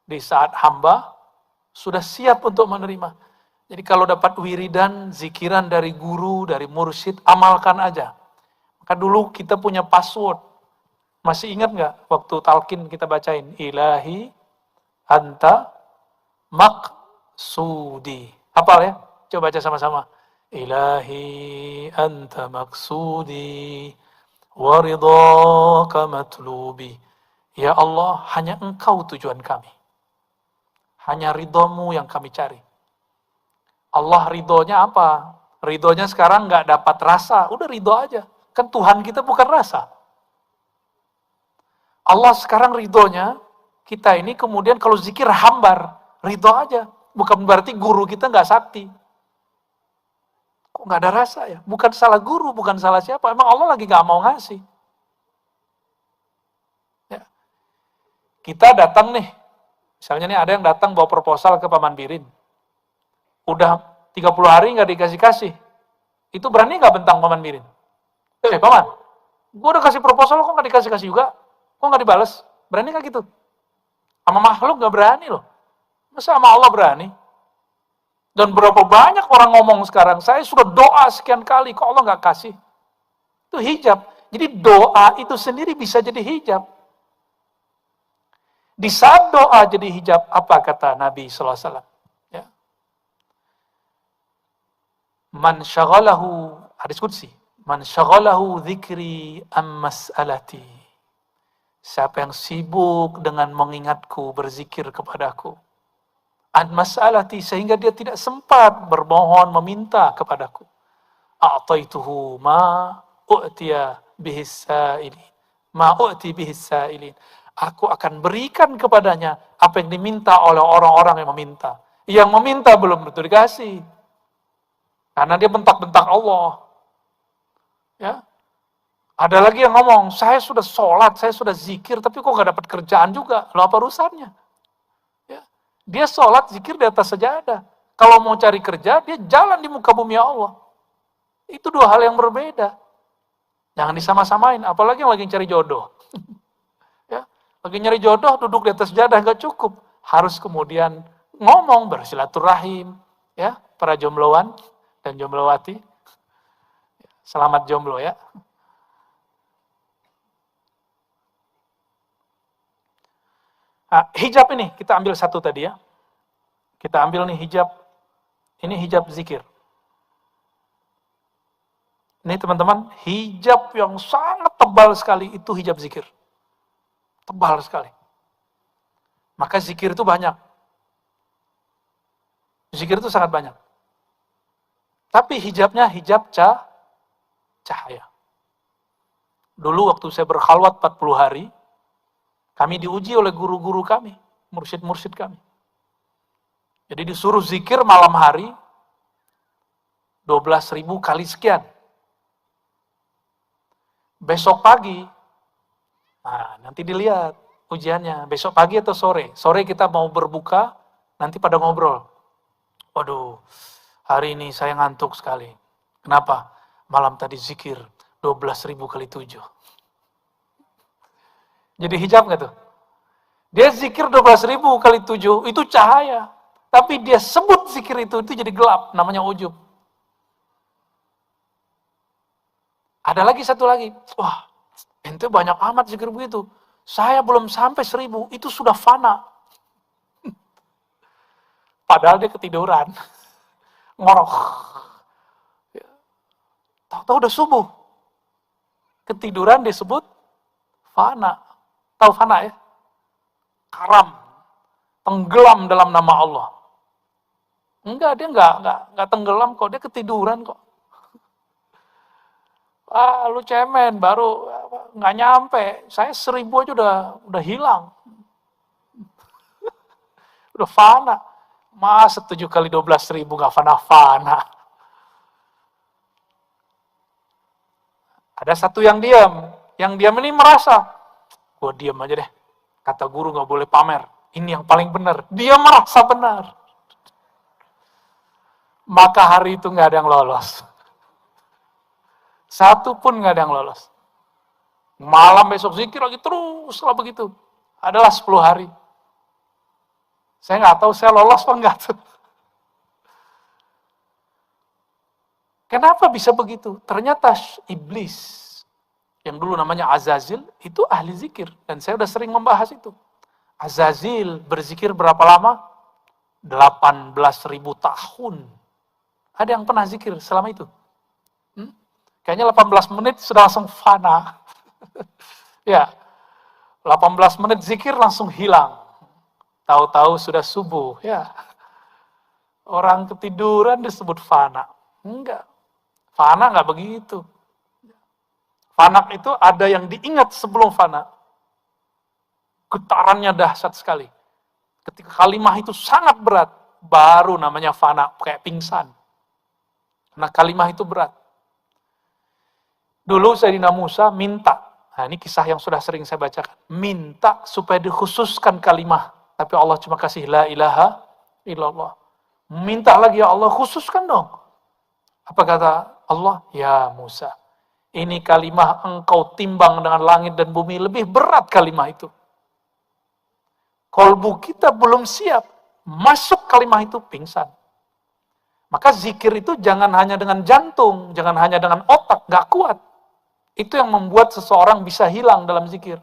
di saat hamba sudah siap untuk menerima. Jadi kalau dapat wiridan, zikiran dari guru, dari mursyid, amalkan aja. Maka dulu kita punya password. Masih ingat nggak waktu talqin kita bacain ilahi anta maksudi. Hafal ya? Coba baca sama-sama. Ilahi anta maksudi wa ridhaka matlubi. Ya Allah, hanya Engkau tujuan kami. Hanya ridhomu yang kami cari. Allah ridhonya apa? Ridhonya sekarang nggak dapat rasa, udah ridho aja. Kan Tuhan kita bukan rasa. Allah sekarang ridhonya, kita ini kemudian kalau zikir hambar, ridho aja. Bukan berarti guru kita nggak sakti. Kok nggak ada rasa ya? Bukan salah guru, bukan salah siapa. Emang Allah lagi nggak mau ngasih. Ya. Kita datang nih, misalnya nih ada yang datang bawa proposal ke Pak Manbirin. Udah 30 hari nggak dikasih-kasih. Itu berani nggak bentang Pak Manbirin? Paman, gue udah kasih proposal kok nggak dikasih-kasih juga? Kok nggak dibales? Berani nggak gitu? Sama makhluk nggak berani loh. Masa sama Allah berani? Dan berapa banyak orang ngomong sekarang, saya sudah doa sekian kali, kok Allah nggak kasih? Itu hijab. Jadi doa itu sendiri bisa jadi hijab. Di saat doa jadi hijab, apa kata Nabi SAW? Ya. Man syaghalahu, hadis qudsi, man syaghalahu dzikri am mas'alati. Siapa yang sibuk dengan mengingatku, berzikir kepadaku. An mas'alati, sehingga dia tidak sempat bermohon, meminta kepadaku. A'taituhu ma u'tiya bihis sa'ilin. Ma u'ti bihis sa'ilin. Aku akan berikan kepadanya apa yang diminta oleh orang-orang yang meminta. Yang meminta belum tentu dikasih. Karena dia bentak-bentak Allah. Ya. Ada lagi yang ngomong, saya sudah sholat, saya sudah zikir, tapi kok gak dapat kerjaan juga. Loh apa urusannya? Ya. Dia sholat, zikir di atas sajadah. Kalau mau cari kerja, dia jalan di muka bumi Allah. Itu dua hal yang berbeda. Jangan disama-samain, apalagi yang lagi cari jodoh. Ya. Lagi nyari jodoh, duduk di atas sajadah gak cukup. Harus kemudian ngomong, bersilaturahim. Ya, para jombloan dan jomblowati. Selamat jomblo ya. Nah, hijab ini, kita ambil satu tadi ya. Kita ambil nih hijab. Ini hijab zikir. Ini teman-teman, hijab yang sangat tebal sekali itu hijab zikir. Tebal sekali. Maka zikir itu banyak. Zikir itu sangat banyak. Tapi hijabnya hijab cahaya. Dulu waktu saya berkhalwat 40 hari, kami diuji oleh guru-guru kami, mursyid-mursyid kami. Jadi disuruh zikir malam hari, 12.000 kali sekian. Besok pagi, nah nanti dilihat ujiannya, besok pagi atau sore. Sore kita mau berbuka, nanti pada ngobrol. Waduh, hari ini saya ngantuk sekali. Kenapa? Malam tadi zikir 12.000 kali 7. Jadi hijab nggak tuh? Dia zikir 12.000 kali 7, itu cahaya. Tapi dia sebut zikir itu jadi gelap, namanya ujub. Ada lagi satu lagi, wah ente banyak amat zikir begitu. Saya belum sampai 1.000, itu sudah fana. Padahal dia ketiduran. Ngorok. Tahu-tahu udah subuh. Ketiduran disebut fana. Tahu fana ya? Karam. Tenggelam dalam nama Allah. Enggak, dia enggak tenggelam kok, dia ketiduran kok. Ah, lu cemen, baru nggak nyampe. Saya 1.000 aja udah hilang. Udah fana. Masa 7 kali 12.000 nggak fana-fana. Ada satu yang diam. Yang diam ini merasa, gua diam aja deh. Kata guru nggak boleh pamer. ini yang paling benar. Dia merasa benar. Maka hari itu nggak ada yang lolos. Satu pun nggak ada yang lolos. Malam besok zikir lagi terus lah begitu. Adalah 10 hari. Saya nggak tahu saya lolos apa enggak tuh. Kenapa bisa begitu? Ternyata iblis yang dulu namanya Azazil itu ahli zikir. Dan saya udah sering membahas itu. Azazil berzikir berapa lama? 18.000 tahun. Ada yang pernah zikir selama itu? Kayaknya 18 menit sudah langsung fana. Ya, 18 menit zikir langsung hilang. Tahu-tahu sudah subuh. Ya, orang ketiduran disebut fana. Enggak. Fana enggak begitu. Fana itu ada yang diingat sebelum fana. Getarannya dahsyat sekali. Ketika kalimah itu sangat berat, baru namanya fana, kayak pingsan. Karena kalimah itu berat. Dulu Sayyidina Musa minta, nah ini kisah yang sudah sering saya bacakan, minta supaya dikhususkan kalimah, tapi Allah cuma kasih la ilaha illallah. Minta lagi, ya Allah khususkan dong. Apa kata Allah? Ya Musa, ini kalimah engkau timbang dengan langit dan bumi, lebih berat kalimah itu. Kolbu kita belum siap, masuk kalimah itu pingsan. Maka zikir itu jangan hanya dengan jantung, jangan hanya dengan otak, gak kuat. Itu yang membuat seseorang bisa hilang dalam zikir.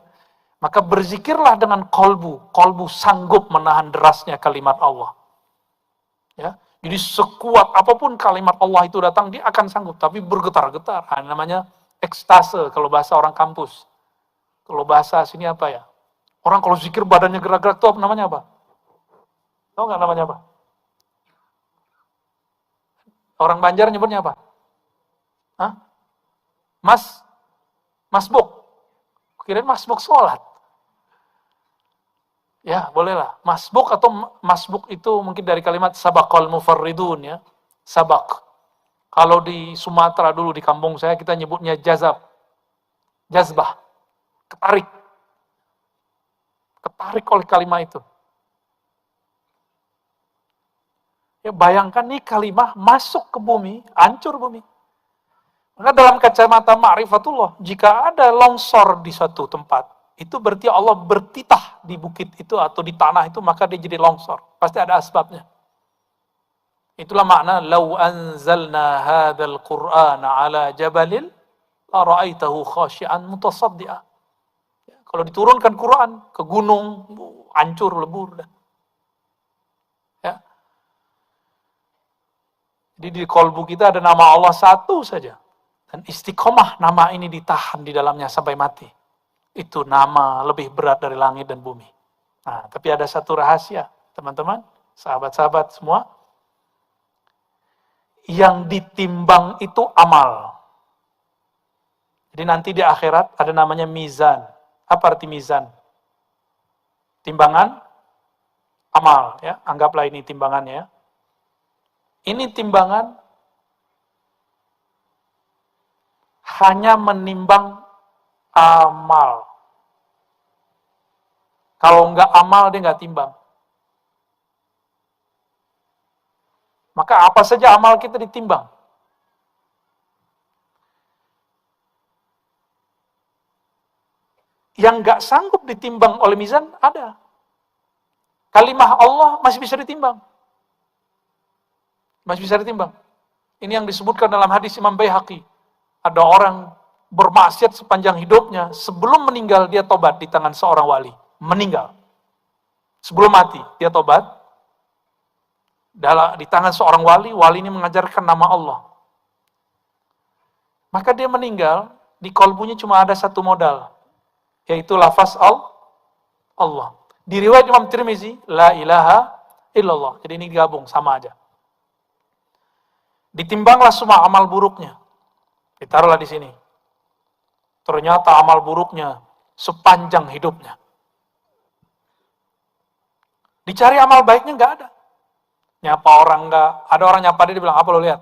Maka berzikirlah dengan kolbu. Kolbu sanggup menahan derasnya kalimat Allah. Ya, jadi sekuat apapun kalimat Allah itu datang, dia akan sanggup. Tapi bergetar-getar. Nah, namanya ekstase kalau bahasa orang kampus. Kalau bahasa sini apa ya? Orang kalau zikir badannya gerak-gerak itu namanya apa? Tahu nggak namanya apa? Orang Banjar nyebutnya apa? Hah? Masbuk. Kirain masbuk sholat. Ya, bolehlah. Masbuk atau masbuk itu mungkin dari kalimat sabaqal mufarridun ya. Sabak. Kalau di Sumatera dulu di kampung saya kita nyebutnya jazab. Jazbah. Ketarik. Ketarik oleh kalimat itu. Ya bayangkan nih kalimah masuk ke bumi, hancur bumi. Maka dalam kacamata ma'rifatullah, jika ada longsor di suatu tempat, itu berarti Allah bertitah di bukit itu atau di tanah itu, maka dia jadi longsor. Pasti ada asbabnya. Itulah makna, "Lau anzalna hadzal Qur'ana ala jabalil, la ra'aitahu khashi'an mutasaddi'a." Kalau diturunkan Quran ke gunung, hancur lebur. Ya. Jadi di kolbu kita ada nama Allah satu saja. Dan istiqomah nama ini ditahan di dalamnya sampai mati. Itu nama lebih berat dari langit dan bumi. Nah, tapi ada satu rahasia, teman-teman, sahabat-sahabat semua. Yang ditimbang itu amal. Jadi nanti di akhirat ada namanya mizan. Apa arti mizan? Timbangan amal, ya. Anggaplah ini timbangannya. Ya. Ini timbangan hanya menimbang amal. Kalau nggak amal, dia nggak timbang. Maka apa saja amal kita ditimbang. Yang nggak sanggup ditimbang oleh mizan, ada. Kalimah Allah masih bisa ditimbang. Masih bisa ditimbang. Ini yang disebutkan dalam hadis Imam Baihaqi. Ada orang bermaksiat sepanjang hidupnya, sebelum meninggal dia tobat di tangan seorang wali. Meninggal. Sebelum mati, dia tobat. Di tangan seorang wali, wali ini mengajarkan nama Allah. Maka dia meninggal, di kolbunya cuma ada satu modal, yaitu lafaz Allah. Di riwayat Imam Tirmizi, la ilaha illallah. Jadi ini digabung, sama aja. Ditimbanglah semua amal buruknya. Ditaruhlah di sini. Ternyata amal buruknya sepanjang hidupnya. Dicari amal baiknya nggak ada. Nyapa orang nggak, ada orang nyapa dia bilang, apa lo lihat?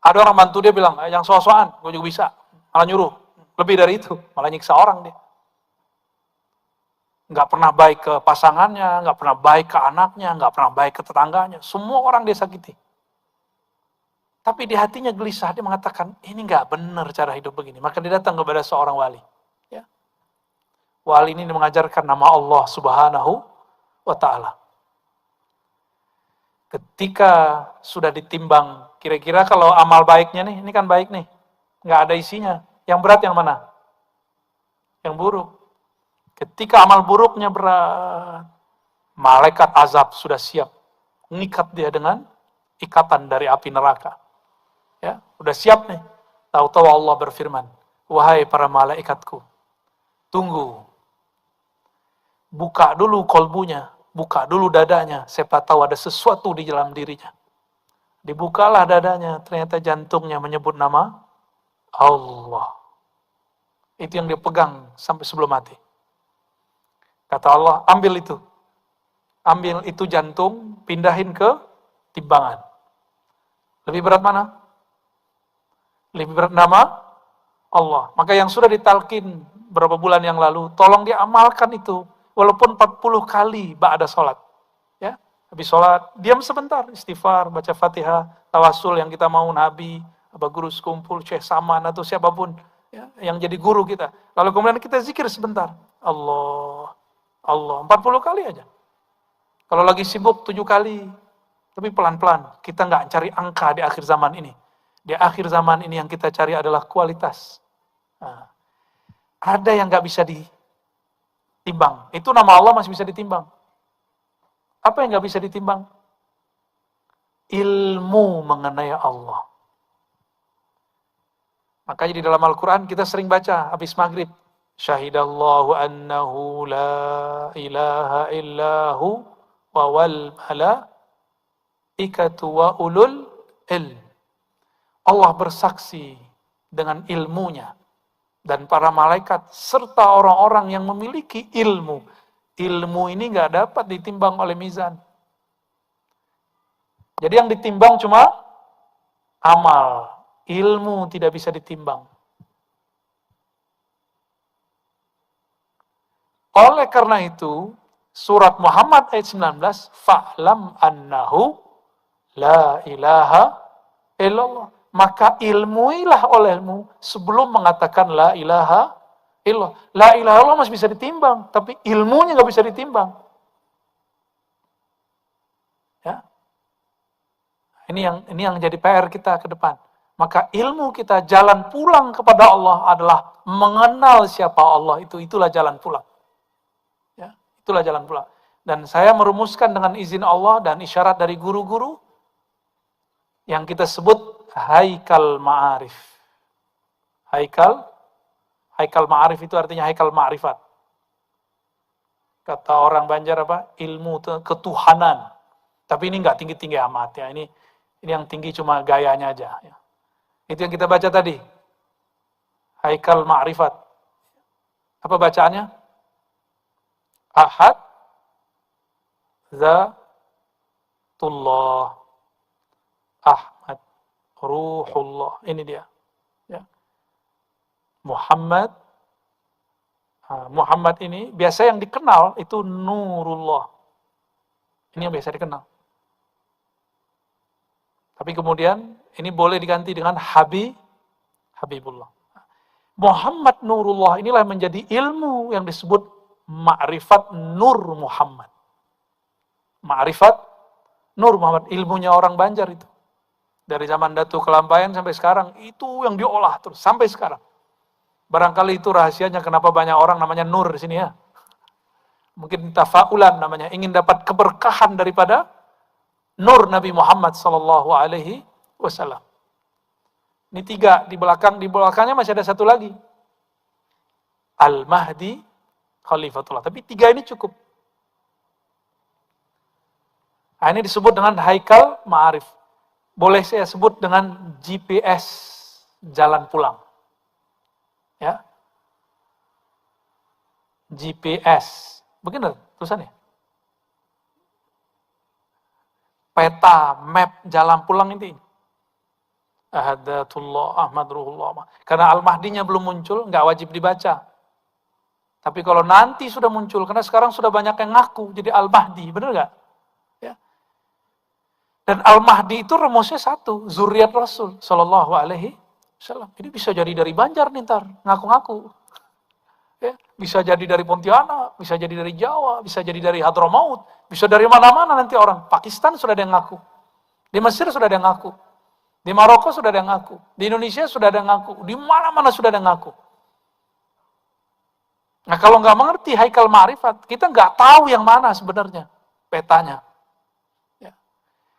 Ada orang bantu dia bilang, yang soal-soalan, gue juga bisa. Malah nyuruh. Lebih dari itu, malah nyiksa orang dia. nggak pernah baik ke pasangannya, nggak pernah baik ke anaknya, nggak pernah baik ke tetangganya. Semua orang dia sakiti. Tapi di hatinya gelisah, dia mengatakan, ini nggak benar cara hidup begini. Maka dia datang kepada seorang wali. Ya. Wali ini mengajarkan nama Allah Subhanahu wa Ta'ala. Ketika sudah ditimbang, kira-kira kalau amal baiknya nih, ini kan baik nih, nggak ada isinya. Yang berat yang mana? Yang buruk. Ketika amal buruknya berat, malaikat azab sudah siap mengikat dia dengan ikatan dari api neraka. Ya, udah siap nih. Tahu-tahu Allah berfirman, wahai para malaikatku, tunggu. Buka dulu kolbunya, buka dulu dadanya, siapa tahu ada sesuatu di dalam dirinya. Dibukalah dadanya, ternyata jantungnya menyebut nama Allah. Itu yang dia pegang sampai sebelum mati. Kata Allah, ambil itu. Ambil itu jantung, pindahin ke timbangan. Lebih berat mana? Lebih berat nama Allah. Maka yang sudah ditalkin beberapa bulan yang lalu, tolong diamalkan itu. Walaupun 40 kali ba'da sholat. Ya, habis sholat, diam sebentar, istighfar, baca Fatihah, tawasul yang kita mau, Nabi, apa guru sekumpul, Syekh Saman, atau siapapun ya, yang jadi guru kita. Lalu kemudian kita zikir sebentar. Allah, Allah, 40 kali aja. Kalau lagi sibuk 7 kali. Tapi pelan-pelan, kita nggak cari angka di akhir zaman ini. Di akhir zaman ini yang kita cari adalah kualitas. Nah, ada yang nggak bisa ditimbang. Itu nama Allah masih bisa ditimbang. Apa yang nggak bisa ditimbang? Ilmu mengenai Allah. Makanya di dalam Al-Quran kita sering baca habis maghrib. Syahidallahu annahu la ilaha illahu wa wal malaikatu wa ulul ilm. Allah bersaksi dengan ilmunya dan para malaikat serta orang-orang yang memiliki ilmu. Ilmu ini nggak dapat ditimbang oleh mizan. Jadi yang ditimbang cuma amal. Ilmu tidak bisa ditimbang. Oleh karena itu, surat Muhammad ayat 19, fa'lam annahu la ilaha illallah. Maka ilmuilah olehmu sebelum mengatakan la ilaha illallah. La ilaha illallah masih bisa ditimbang, tapi ilmunya nggak bisa ditimbang. Ya. Ini yang jadi PR kita ke depan. Maka ilmu kita jalan pulang kepada Allah adalah mengenal siapa Allah itu. Itulah jalan pulang. Ya, itulah jalan pulang. Dan saya merumuskan dengan izin Allah dan isyarat dari guru-guru yang kita sebut haikal ma'arif. Haikal ma'arif itu artinya haikal ma'rifat. Kata orang Banjar apa? Ilmu ketuhanan. Tapi ini nggak tinggi-tinggi amat ya. Ini yang tinggi cuma gayanya aja. Ya. Itu yang kita baca tadi. Haikal ma'rifat. Apa bacaannya? Ahad, Zatullah, Ahmad, Ruhullah. Ini dia. Ya. Muhammad ini biasa yang dikenal itu Nurullah. Ini yang biasa dikenal. Tapi kemudian ini boleh diganti dengan Habibullah. Muhammad Nurullah inilah menjadi ilmu yang disebut ma'rifat Nur Muhammad. Ma'rifat Nur Muhammad, ilmunya orang Banjar itu. Dari zaman Datu Kelampaian sampai sekarang, itu yang diolah terus, sampai sekarang. Barangkali itu rahasianya kenapa banyak orang namanya Nur di sini ya. Mungkin tafaulan namanya, ingin dapat keberkahan daripada Nur Nabi Muhammad sallallahu alaihi wasallam. Ini 3 di belakangnya masih ada 1 lagi. Al-Mahdi Khalifatullah. Tapi 3 ini cukup. Nah, ini disebut dengan Haikal Ma'arif. Boleh saya sebut dengan GPS jalan pulang. Ya. GPS. Benar tulisannya? Peta, map jalan pulang ini. Ahadatullah, Ahmad Ruhullah. Karena Al-Mahdinya belum muncul, nggak wajib dibaca. Tapi kalau nanti sudah muncul, karena sekarang sudah banyak yang ngaku jadi Al-Mahdi, benar nggak? Ya. Dan Al-Mahdi itu rumusnya satu, zuriat Rasul Shallallahu Alaihi Wasallam. Jadi bisa jadi dari Banjar nih ntar, ngaku-ngaku. Ya. Bisa jadi dari Pontianak, bisa jadi dari Jawa, bisa jadi dari Hadramaut, bisa dari mana-mana nanti orang. Pakistan sudah ada yang ngaku, di Mesir sudah ada yang ngaku, di Maroko sudah ada yang ngaku, di Indonesia sudah ada yang ngaku, di mana-mana sudah ada yang ngaku. Nah kalau nggak mengerti haikal ma'rifat, kita nggak tahu yang mana sebenarnya petanya. Ya.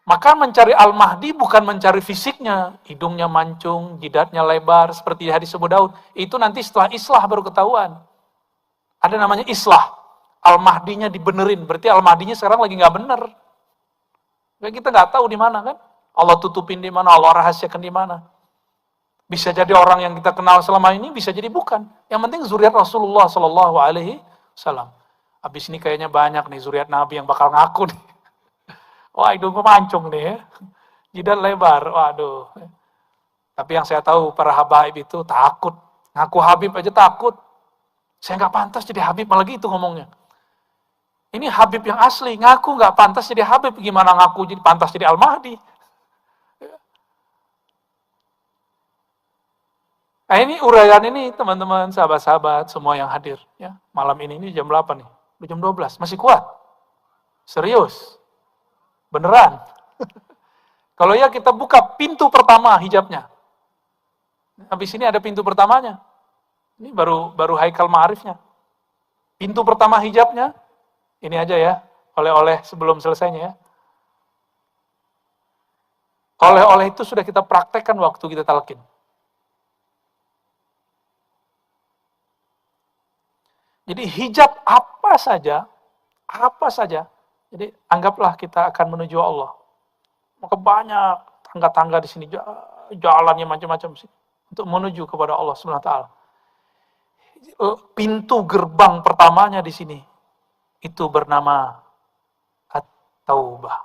Maka mencari Al-Mahdi bukan mencari fisiknya, hidungnya mancung, jidatnya lebar, seperti hadis Abu Daud. Itu nanti setelah islah baru ketahuan. Ada namanya islah. Al-Mahdinya dibenerin, berarti Al-Mahdinya sekarang lagi nggak bener. Kita nggak tahu di mana kan? Allah tutupin di mana, Allah rahasiakan di mana. Bisa jadi orang yang kita kenal selama ini, bisa jadi bukan. Yang penting zuriat Rasulullah Sallallahu Alaihi Wasallam. Habis ini kayaknya banyak nih zuriat Nabi yang bakal ngaku nih. Wah hidungku mancung nih ya. Jidat lebar, waduh. Tapi yang saya tahu para habaib itu takut. Ngaku Habib aja takut. Saya nggak pantas jadi Habib, malah gitu ngomongnya. Ini Habib yang asli, ngaku nggak pantas jadi Habib. Gimana ngaku jadi pantas jadi Al-Mahdi? Nah ini uraian ini teman-teman, sahabat-sahabat, semua yang hadir. Ya, malam ini jam 8 nih, udah jam 12, masih kuat? Serius? Beneran? Kalau ya kita buka pintu pertama hijabnya. Habis ini ada pintu pertamanya. Ini baru haikal ma'arifnya. Pintu pertama hijabnya, ini aja ya, oleh-oleh sebelum selesainya ya. Oleh-oleh itu sudah kita praktekkan waktu kita talqin. Jadi hijab apa saja, jadi anggaplah kita akan menuju Allah. Maka banyak tangga-tangga di sini, jalannya macam-macam sih untuk menuju kepada Allah Subhanahu wa taala. Pintu gerbang pertamanya di sini itu bernama At-Taubah.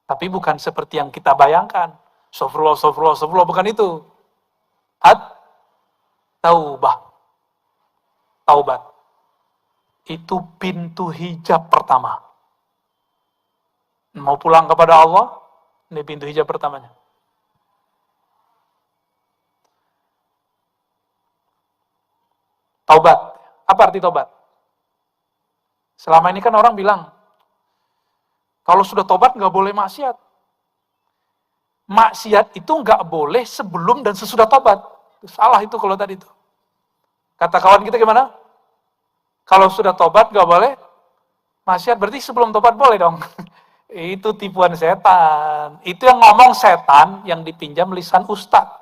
Tapi bukan seperti yang kita bayangkan. Astagfirullah, bukan itu. At-Taubah. Taubat. Itu pintu hijab pertama. Mau pulang kepada Allah, ini pintu hijab pertamanya. Taubat. Apa arti taubat? Selama ini kan orang bilang, kalau sudah taubat nggak boleh maksiat. Maksiat itu nggak boleh sebelum dan sesudah taubat. Salah itu kalau tadi itu. Kata kawan kita gimana? Kalau sudah tobat gak boleh maksiat, berarti sebelum tobat boleh dong. Itu tipuan setan. Itu yang ngomong setan yang dipinjam lisan ustadz.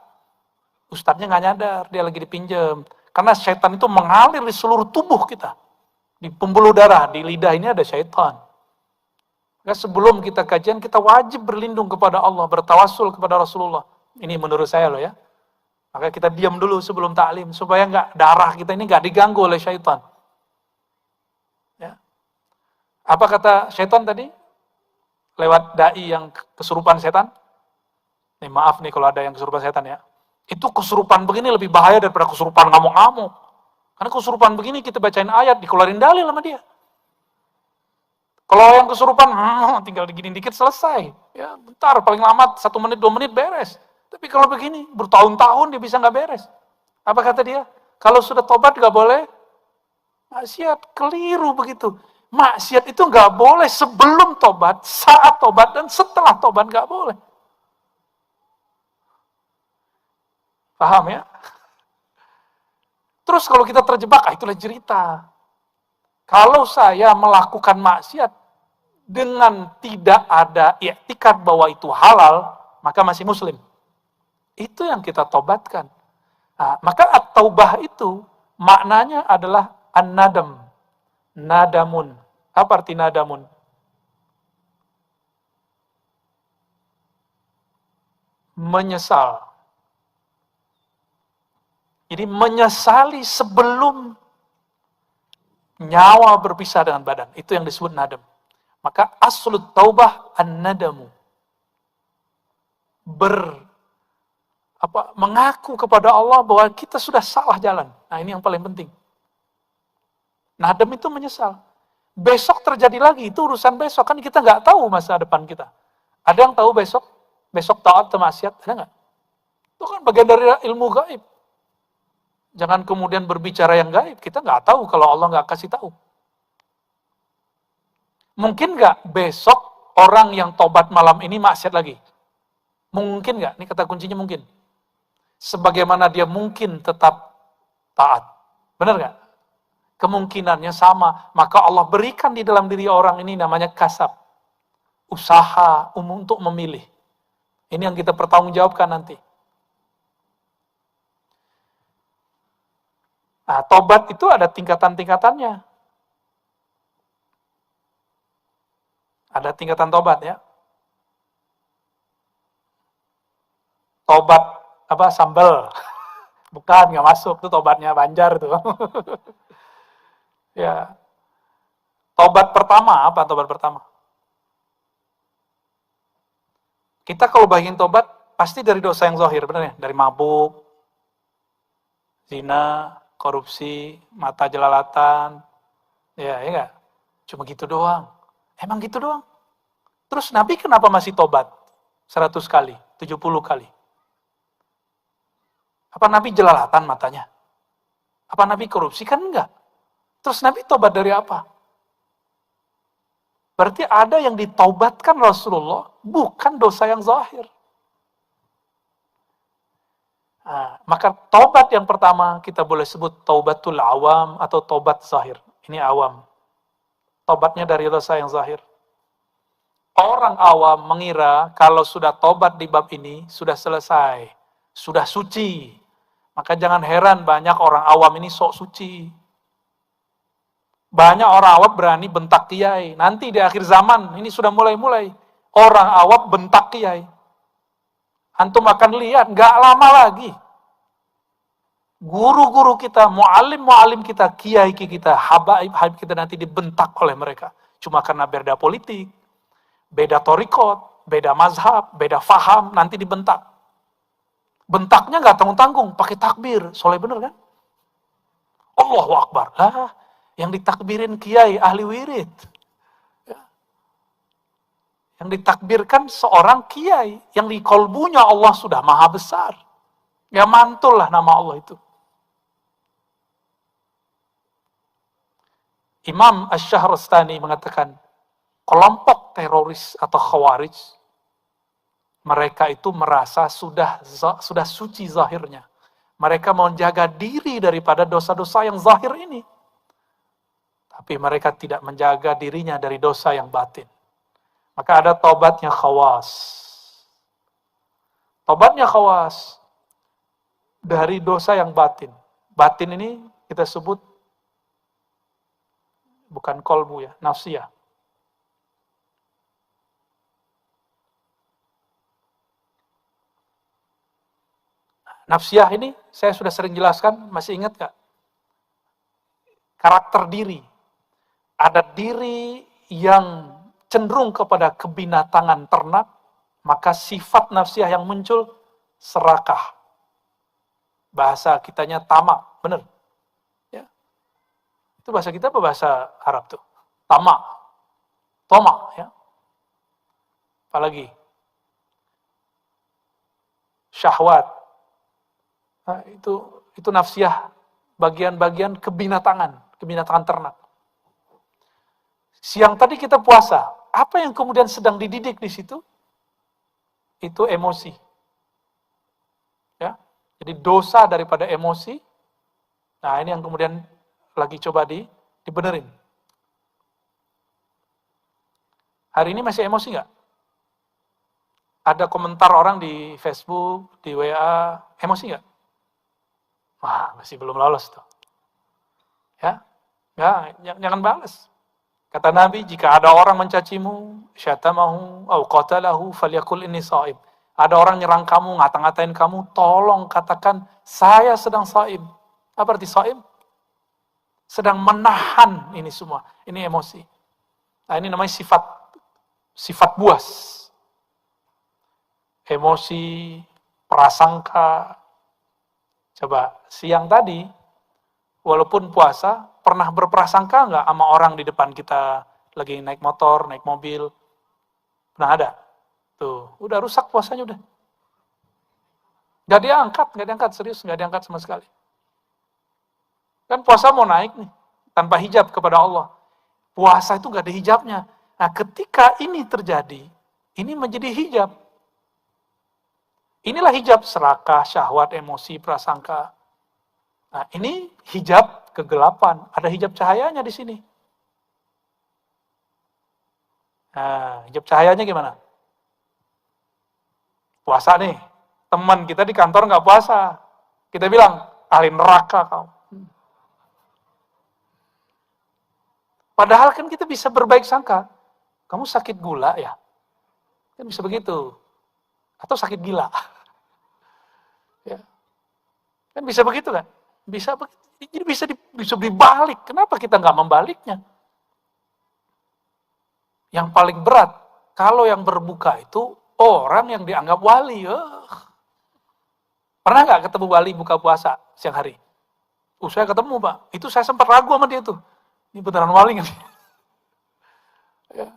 Ustadznya gak nyadar, dia lagi dipinjam. Karena setan itu mengalir di seluruh tubuh kita. Di pembuluh darah, di lidah ini ada setan. Maka sebelum kita kajian, kita wajib berlindung kepada Allah, bertawassul kepada Rasulullah. Ini menurut saya loh ya. Maka kita diam dulu sebelum taklim, supaya darah kita ini gak diganggu oleh syaitan. Apa kata syaitan tadi? Lewat dai yang kesurupan setan? Nih maaf nih kalau ada yang kesurupan setan ya. Itu kesurupan begini lebih bahaya daripada kesurupan ngamuk-ngamuk. Karena kesurupan begini kita bacain ayat, dikeluarin dalil sama dia. Kalau yang kesurupan, tinggal digini dikit selesai. Ya, bentar, paling lama 1 menit, 2 menit beres. Tapi kalau begini, bertahun-tahun dia bisa nggak beres. Apa kata dia? Kalau sudah tobat nggak boleh maksiat, keliru begitu. Maksiat itu nggak boleh sebelum tobat, saat tobat, dan setelah tobat nggak boleh. Paham ya? Terus kalau kita terjebak, itulah cerita. Kalau saya melakukan maksiat dengan tidak ada i'tikad bahwa itu halal, maka masih muslim. Itu yang kita tobatkan. Nah, maka at-taubah itu maknanya adalah an-nadam. Nadamun. Apa arti nadamun? Menyesal. Jadi menyesali sebelum nyawa berpisah dengan badan. Itu yang disebut nadam. Maka aslut taubah an-nadamu. Mengaku kepada Allah bahwa kita sudah salah jalan. Nah ini yang paling penting. Nadem itu menyesal. Besok terjadi lagi, itu urusan besok. Kan kita nggak tahu masa depan kita. Ada yang tahu besok? Besok taat atau maksiat? Ada nggak? Itu kan bagian dari ilmu gaib. Jangan kemudian berbicara yang gaib. Kita nggak tahu kalau Allah nggak kasih tahu. Mungkin nggak besok orang yang tobat malam ini maksiat lagi? Mungkin nggak? Ini kata kuncinya mungkin. Sebagaimana dia mungkin tetap taat. Benar nggak? Kemungkinannya sama. Maka Allah berikan di dalam diri orang ini namanya kasab. Usaha untuk memilih. Ini yang kita pertanggungjawabkan nanti. Nah, tobat itu ada tingkatan-tingkatannya. Ada tingkatan tobat ya. Tobat apa sambal. Bukan, nggak masuk. Itu tobatnya Banjar tuh. Ya. Tobat pertama, apa tobat pertama? Kita kalau bagian tobat, pasti dari dosa yang zahir, benar ya? Dari mabuk, zina, korupsi, mata jelalatan, ya enggak? Cuma gitu doang. Emang gitu doang? Terus Nabi kenapa masih tobat? 100 kali, 70 kali. Apa Nabi jelalatan matanya? Apa Nabi korupsi? Kan enggak. Terus Nabi tobat dari apa? Berarti ada yang ditaubatkan Rasulullah, bukan dosa yang zahir. Nah, maka taubat yang pertama kita boleh sebut taubatul awam atau taubat zahir. Ini awam. Taubatnya dari dosa yang zahir. Orang awam mengira kalau sudah taubat di bab ini, sudah selesai. Sudah suci. Maka jangan heran banyak orang awam ini sok suci. Banyak orang awam berani bentak kiai. Nanti di akhir zaman, ini sudah mulai-mulai. Orang awam bentak kiai. Antum akan lihat, gak lama lagi. Guru-guru kita, mu'alim kita, kiai kita, habaib kita nanti dibentak oleh mereka. Cuma karena beda politik, beda torikot, beda mazhab, beda faham, nanti dibentak. Bentaknya gak tanggung-tanggung, pakai takbir. Soleh bener kan? Allahu Akbar. Lah, yang ditakbirin kiai ahli wirid. Yang ditakbirkan seorang kiai. Yang di kolbunya Allah sudah maha besar. Ya mantul lah nama Allah itu. Imam Asy-Syahrastani mengatakan, kelompok teroris atau khawarij, mereka itu merasa sudah suci zahirnya. Mereka menjaga diri daripada dosa-dosa yang zahir ini. Tapi mereka tidak menjaga dirinya dari dosa yang batin. Maka ada taubatnya khawas. Taubatnya khawas dari dosa yang batin. Batin ini kita sebut bukan kolbu ya, nafsiyah. Nafsiyah ini saya sudah sering jelaskan, masih ingat gak? Karakter diri. Ada diri yang cenderung kepada kebinatangan ternak, maka sifat nafsiyah yang muncul serakah. Bahasa kitanya tamak, benar? Ya. Itu bahasa kita apa bahasa Arab tuh? Tamak. Tomak, ya. Apalagi syahwat. Nah, itu nafsiyah, bagian-bagian kebinatangan ternak. Siang tadi kita puasa, apa yang kemudian sedang dididik di situ? Itu emosi. Ya. Jadi dosa daripada emosi. Nah, ini yang kemudian lagi coba dibenerin. Hari ini masih emosi nggak? Ada komentar orang di Facebook, di WA, emosi nggak? Wah, masih belum lolos tuh. Ya, jangan balas. Kata Nabi, jika ada orang mencacimu, syatamahu, au qatalahu, falyakul inni shaim. Ada orang nyerang kamu, ngata-ngatain kamu, tolong katakan, saya sedang shaim. Apa arti shaim? Sedang menahan ini semua. Ini emosi. Nah, ini namanya sifat buas. Emosi, prasangka. Coba, siang tadi, walaupun puasa, pernah berprasangka nggak sama orang di depan kita lagi naik motor, naik mobil? Pernah ada? Tuh, udah rusak puasanya udah. Nggak diangkat, serius, nggak diangkat sama sekali. Kan puasa mau naik nih, tanpa hijab kepada Allah. Puasa itu nggak ada hijabnya. Nah, ketika ini terjadi, ini menjadi hijab. Inilah hijab serakah, syahwat, emosi, prasangka. Nah, ini hijab kegelapan. Ada hijab cahayanya di sini. Nah, hijab cahayanya gimana? Puasa nih. Teman kita di kantor nggak puasa. Kita bilang, ahli neraka kau. Padahal kan kita bisa berbaik sangka. Kamu sakit gula ya? Kan bisa begitu. Atau sakit gila. Ya. Kan bisa begitu kan? Bisa begitu. Jadi bisa dibalik. Kenapa kita nggak membaliknya? Yang paling berat, kalau yang berbuka itu orang yang dianggap wali. Pernah nggak ketemu wali buka puasa siang hari? Saya ketemu Pak. Itu saya sempat ragu sama dia tuh. Ini beneran wali nggak? Ya.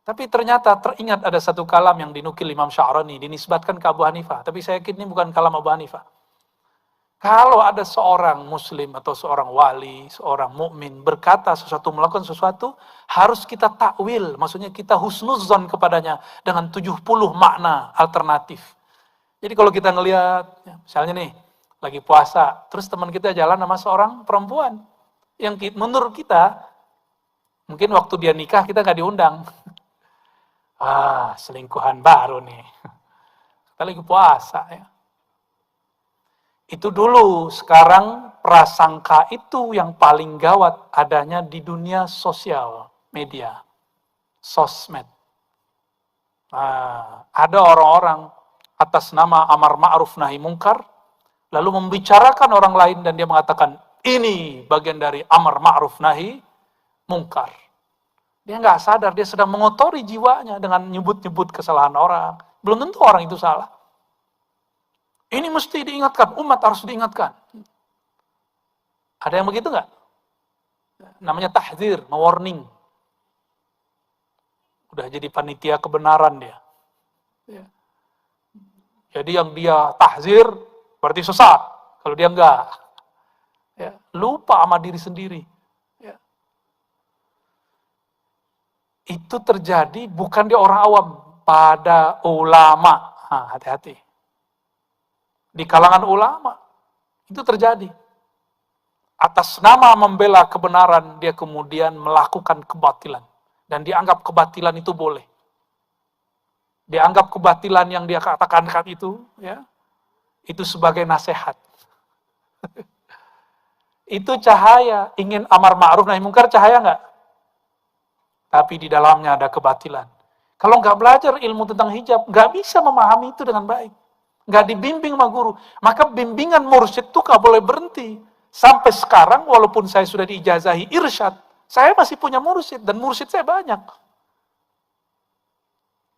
Tapi ternyata teringat ada satu kalam yang dinukil Imam Sya'rani, dinisbatkan ke Abu Hanifah. Tapi saya yakin ini bukan kalam Abu Hanifah. Kalau ada seorang muslim atau seorang wali, seorang mukmin berkata sesuatu, melakukan sesuatu, harus kita takwil, maksudnya kita husnuzon kepadanya dengan 70 makna alternatif. Jadi kalau kita ngelihat, misalnya nih, lagi puasa, terus teman kita jalan sama seorang perempuan, yang menurut kita, mungkin waktu dia nikah kita nggak diundang. Selingkuhan baru nih. Kita lagi puasa ya. Itu dulu, sekarang prasangka itu yang paling gawat adanya di dunia sosial, media, sosmed. Ada orang-orang atas nama amar ma'ruf nahi mungkar, lalu membicarakan orang lain dan dia mengatakan, ini bagian dari amar ma'ruf nahi mungkar. Dia nggak sadar, dia sedang mengotori jiwanya dengan nyebut-nyebut kesalahan orang. Belum tentu orang itu salah. Ini mesti diingatkan, umat harus diingatkan. Ada yang begitu nggak? Namanya tahdzir, warning. Udah jadi panitia kebenaran dia. Ya. Jadi yang dia tahzir berarti sesat. Kalau dia enggak, ya, lupa sama diri sendiri. Ya. Itu terjadi bukan di orang awam, pada ulama. Hati-hati. Di kalangan ulama itu terjadi. Atas nama membela kebenaran, dia kemudian melakukan kebatilan. Dan dianggap kebatilan itu boleh. Dianggap kebatilan yang dia katakan itu, ya, itu sebagai nasihat. Itu cahaya. Ingin amar ma'ruf nahi mungkar, cahaya nggak? Tapi di dalamnya ada kebatilan. Kalau nggak belajar ilmu tentang hijab, nggak bisa memahami itu dengan baik. Nggak dibimbing sama guru. Maka bimbingan mursyid itu nggak boleh berhenti. Sampai sekarang, walaupun saya sudah diijazahi irsyad, saya masih punya mursyid, dan mursyid saya banyak.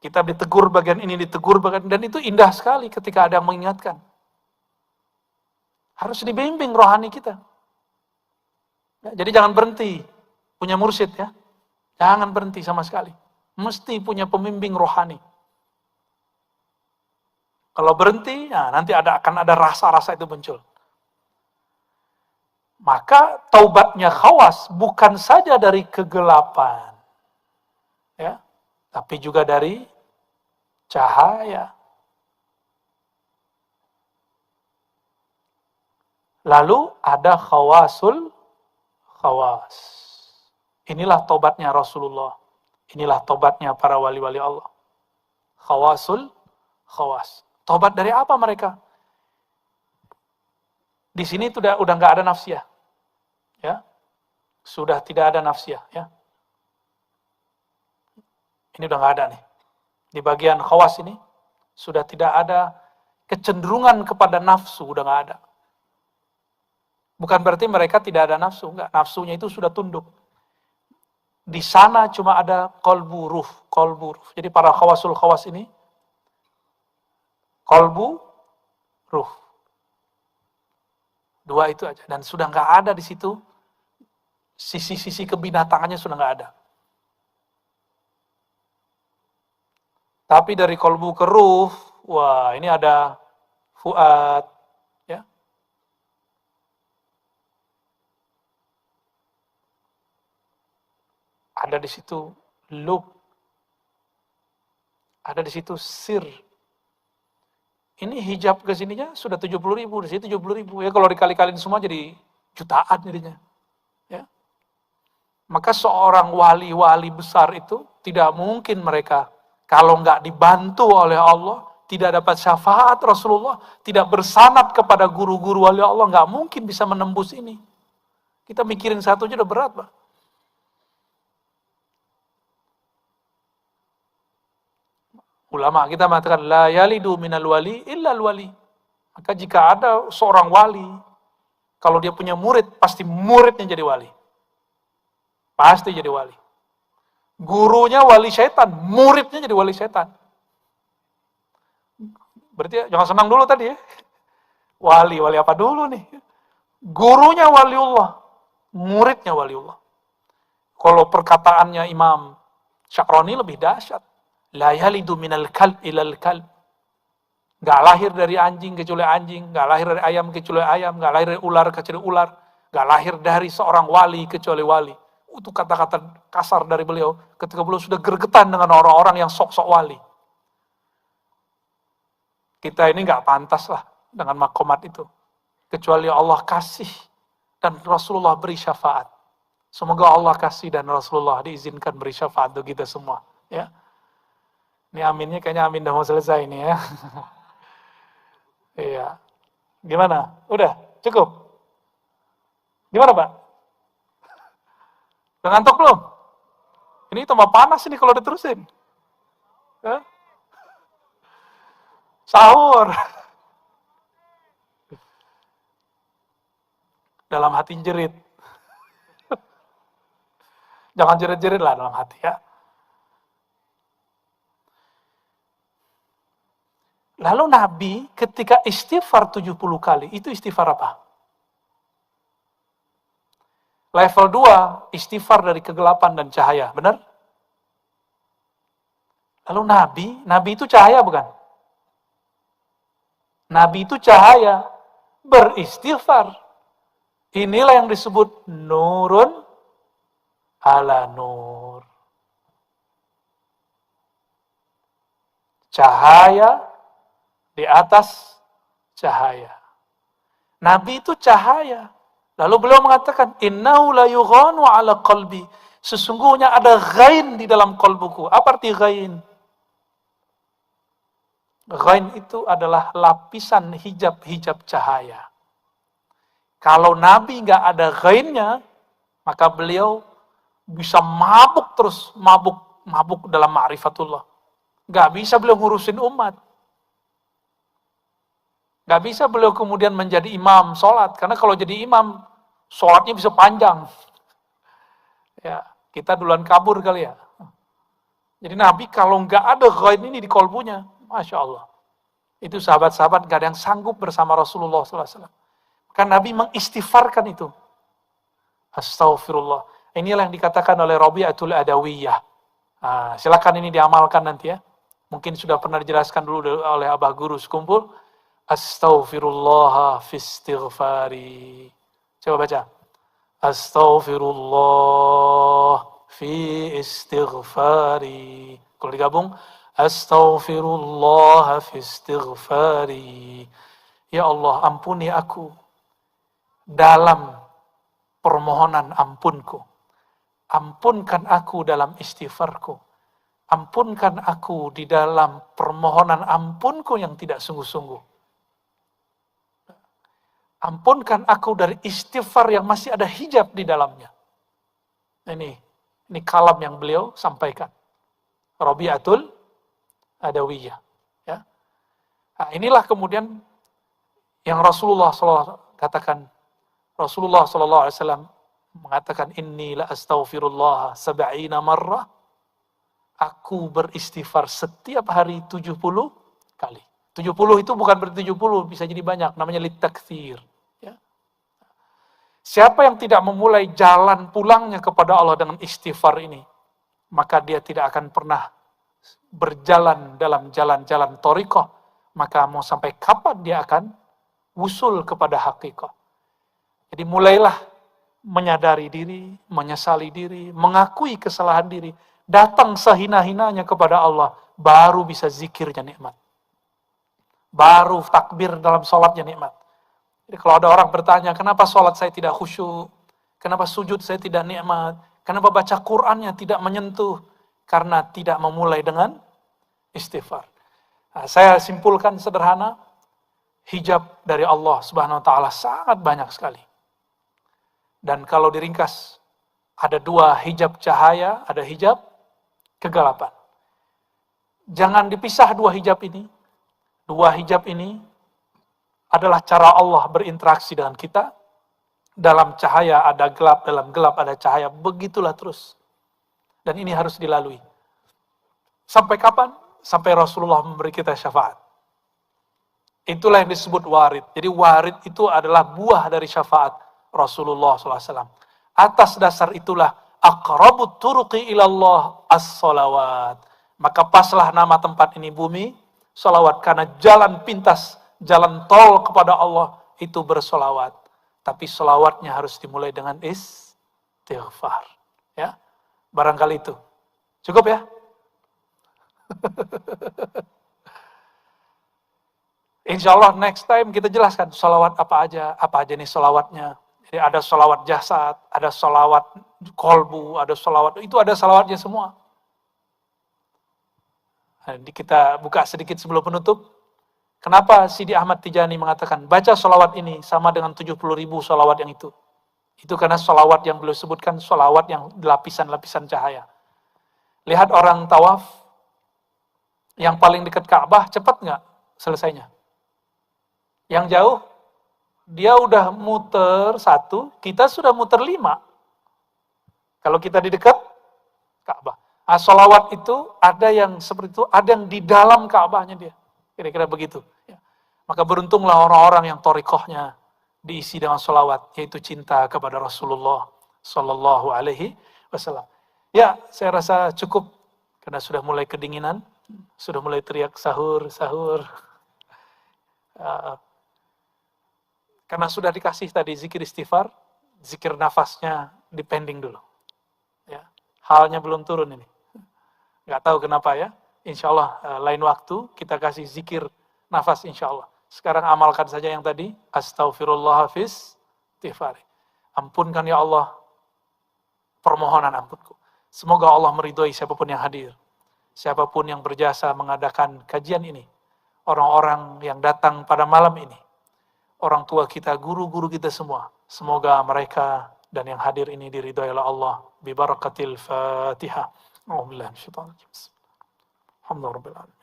Kita ditegur bagian ini, ditegur bagian, dan itu indah sekali ketika ada yang mengingatkan. Harus dibimbing rohani kita. Ya, jadi jangan berhenti punya mursyid ya. Jangan berhenti sama sekali. Mesti punya pembimbing rohani. Kalau berhenti, ya nanti akan ada rasa-rasa itu muncul. Maka taubatnya Khawas bukan saja dari kegelapan, ya, tapi juga dari cahaya. Lalu ada khawasul khawas. Inilah taubatnya Rasulullah. Inilah taubatnya para wali-wali Allah. Khawasul khawas. Taubat dari apa mereka? Di sini udah nggak ada nafsiyah, ya, sudah tidak ada nafsiyah, ya. Ini udah nggak ada nih. Di bagian khawas ini sudah tidak ada kecenderungan kepada nafsu, udah nggak ada. Bukan berarti mereka tidak ada nafsu, enggak. Nafsunya itu sudah tunduk. Di sana cuma ada qalbu ruh. Jadi para khawasul khawas ini qalbu, ruh. Dua itu aja. Dan sudah nggak ada di situ Sisi-sisi kebinatangannya sudah nggak ada. Tapi dari kolbu ke ruh, wah ini ada fuad, ya. Ada di situ lub, ada di situ sir. Ini hijab ke sininya sudah 70.000, di sini 70.000. Ya kalau dikali-kaliin semua jadi jutaan jadinya. Ya. Maka seorang wali-wali besar itu tidak mungkin mereka kalau nggak dibantu oleh Allah, tidak dapat syafaat Rasulullah, tidak bersanad kepada guru-guru wali Allah, nggak mungkin bisa menembus ini. Kita mikirin satu aja udah berat, Pak. Ulama kita mengatakan la yalidu minal wali illa wali. Maka jika ada seorang wali, kalau dia punya murid, pasti muridnya jadi wali. Pasti jadi wali. Gurunya wali setan, muridnya jadi wali setan. Berarti jangan senang dulu tadi ya. Wali apa dulu nih? Gurunya waliullah, muridnya waliullah. Kalau perkataannya Imam Sya'rani lebih dahsyat. La yalidu minal kalb ilal kalb. Gak lahir dari anjing kecuali anjing, gak lahir dari ayam kecuali ayam, gak lahir dari ular kecuali ular, gak lahir dari seorang wali kecuali wali. Itu kata-kata kasar dari beliau ketika beliau sudah gregetan dengan orang-orang yang sok-sok wali. Kita ini gak pantas lah dengan makomat itu. Kecuali Allah kasih dan Rasulullah beri syafaat. Semoga Allah kasih dan Rasulullah diizinkan beri syafaat untuk kita semua. Ya. Ini aminnya kayaknya amin udah mau selesai ini ya. Iya. Gimana? Udah? Cukup? Gimana Pak? Udah ngantuk belum? Ini tambah panas ini kalau diterusin. Ya? Sahur. Dalam hati jerit. Jangan jerit-jerit lah dalam hati ya. Lalu Nabi ketika istighfar 70 kali, itu istighfar apa? Level 2, istighfar dari kegelapan dan cahaya, benar? Lalu Nabi itu cahaya bukan? Nabi itu cahaya, beristighfar. Inilah yang disebut nurun ala nur. Cahaya di atas cahaya. Nabi itu cahaya. Lalu beliau mengatakan, innahu la yughanu ala qalbi. Sesungguhnya ada ghain di dalam kalbuku. Apa arti ghain? Ghain itu adalah lapisan hijab-hijab cahaya. Kalau Nabi nggak ada ghainnya, maka beliau bisa mabuk terus, mabuk dalam ma'rifatullah. Nggak bisa beliau ngurusin umat. Gak bisa beliau kemudian menjadi imam sholat, karena kalau jadi imam, sholatnya bisa panjang. Ya, kita duluan kabur kali ya. Jadi Nabi kalau nggak ada ghain ini di kolbunya, Masya Allah. Itu sahabat-sahabat gak ada yang sanggup bersama Rasulullah SAW. Kan Nabi mengistighfarkan itu. Astaghfirullah. Inilah yang dikatakan oleh Rabi'atul Adawiyah. Nah, silakan ini diamalkan nanti ya. Mungkin sudah pernah dijelaskan dulu oleh Abah Guru sekumpul. Astaghfirullah fi istighfari. Coba baca. Astaghfirullah fi istighfari. Kalau digabung, astaghfirullah fi istighfari. Ya Allah, ampuni aku dalam permohonan ampunku. Ampunkan aku dalam istighfarku. Ampunkan aku di dalam permohonan ampunku yang tidak sungguh-sungguh. Ampunkan aku dari istighfar yang masih ada hijab di dalamnya. Ini kalam yang beliau sampaikan. Rabi'atul Adawiyah. Ya. Nah, inilah kemudian yang Rasulullah SAW katakan. Rasulullah SAW mengatakan, Inni la astaghfirullah sab'ina marrah. Aku beristighfar setiap hari 70 kali. 70 itu bukan berarti 70, bisa jadi banyak. Namanya litakthir. Ya. Siapa yang tidak memulai jalan pulangnya kepada Allah dengan istighfar ini, maka dia tidak akan pernah berjalan dalam jalan-jalan thariqah. Maka mau sampai kapan dia akan wusul kepada hakikat. Jadi mulailah menyadari diri, menyesali diri, mengakui kesalahan diri, datang sehina-hinanya kepada Allah, baru bisa zikirnya nikmat. Baru takbir dalam sholatnya nikmat. Jadi kalau ada orang bertanya, kenapa sholat saya tidak khusyuk? Kenapa sujud saya tidak nikmat? Kenapa baca Qur'annya tidak menyentuh? Karena tidak memulai dengan istighfar. Nah, saya simpulkan sederhana, hijab dari Allah Subhanahu wa taala sangat banyak sekali. Dan kalau diringkas, ada dua hijab cahaya, ada hijab kegelapan. Jangan dipisah dua hijab ini. Dua hijab ini adalah cara Allah berinteraksi dengan kita. Dalam cahaya ada gelap, dalam gelap ada cahaya. Begitulah terus. Dan ini harus dilalui. Sampai kapan? Sampai Rasulullah memberi kita syafaat. Itulah yang disebut warid. Jadi warid itu adalah buah dari syafaat Rasulullah SAW. Atas dasar itulah aqrabut turuqi ilallah as-salawat. Maka paslah nama tempat ini bumi salawat, karena jalan pintas, jalan tol kepada Allah itu bersolawat. Tapi solawatnya harus dimulai dengan istighfar. Ya, barangkali itu cukup ya. Insya Allah next time kita jelaskan solawat apa aja nih solawatnya. Jadi ada solawat jasad, ada solawat kolbu, ada solawat, itu ada solawatnya semua. Nah, kita buka sedikit sebelum penutup. Kenapa Sidi Ahmad Tijani mengatakan, baca solawat ini sama dengan 70.000 solawat yang itu. Itu karena solawat yang beliau sebutkan, solawat yang lapisan-lapisan cahaya. Lihat orang tawaf, yang paling dekat Ka'bah, cepat nggak selesainya? Yang jauh, dia udah muter 1, kita sudah muter 5. Kalau kita di dekat Ka'bah. Nah, solawat itu ada yang seperti itu, ada yang di dalam Ka'bahnya dia. Kira-kira begitu. Ya. Maka beruntunglah orang-orang yang thariqahnya diisi dengan solawat, yaitu cinta kepada Rasulullah Sallallahu Alaihi Wasallam. Ya, saya rasa cukup, karena sudah mulai kedinginan, sudah mulai teriak sahur, sahur. Karena sudah dikasih tadi zikir istighfar, zikir nafasnya dipending dulu. Ya, halnya belum turun ini. Nggak tahu kenapa ya. Insya Allah lain waktu kita kasih zikir nafas insya Allah. Sekarang amalkan saja yang tadi. Astaghfirullah hafiz istighfar. Ampunkan ya Allah permohonan ampunku. Semoga Allah meridhoi siapapun yang hadir. Siapapun yang berjasa mengadakan kajian ini. Orang-orang yang datang pada malam ini. Orang tua kita, guru-guru kita semua. Semoga mereka dan yang hadir ini diridhoi oleh Allah. Bibarakatil Fatihah. Alhamdulillah. Alhamdulillah Rabbil Alamin.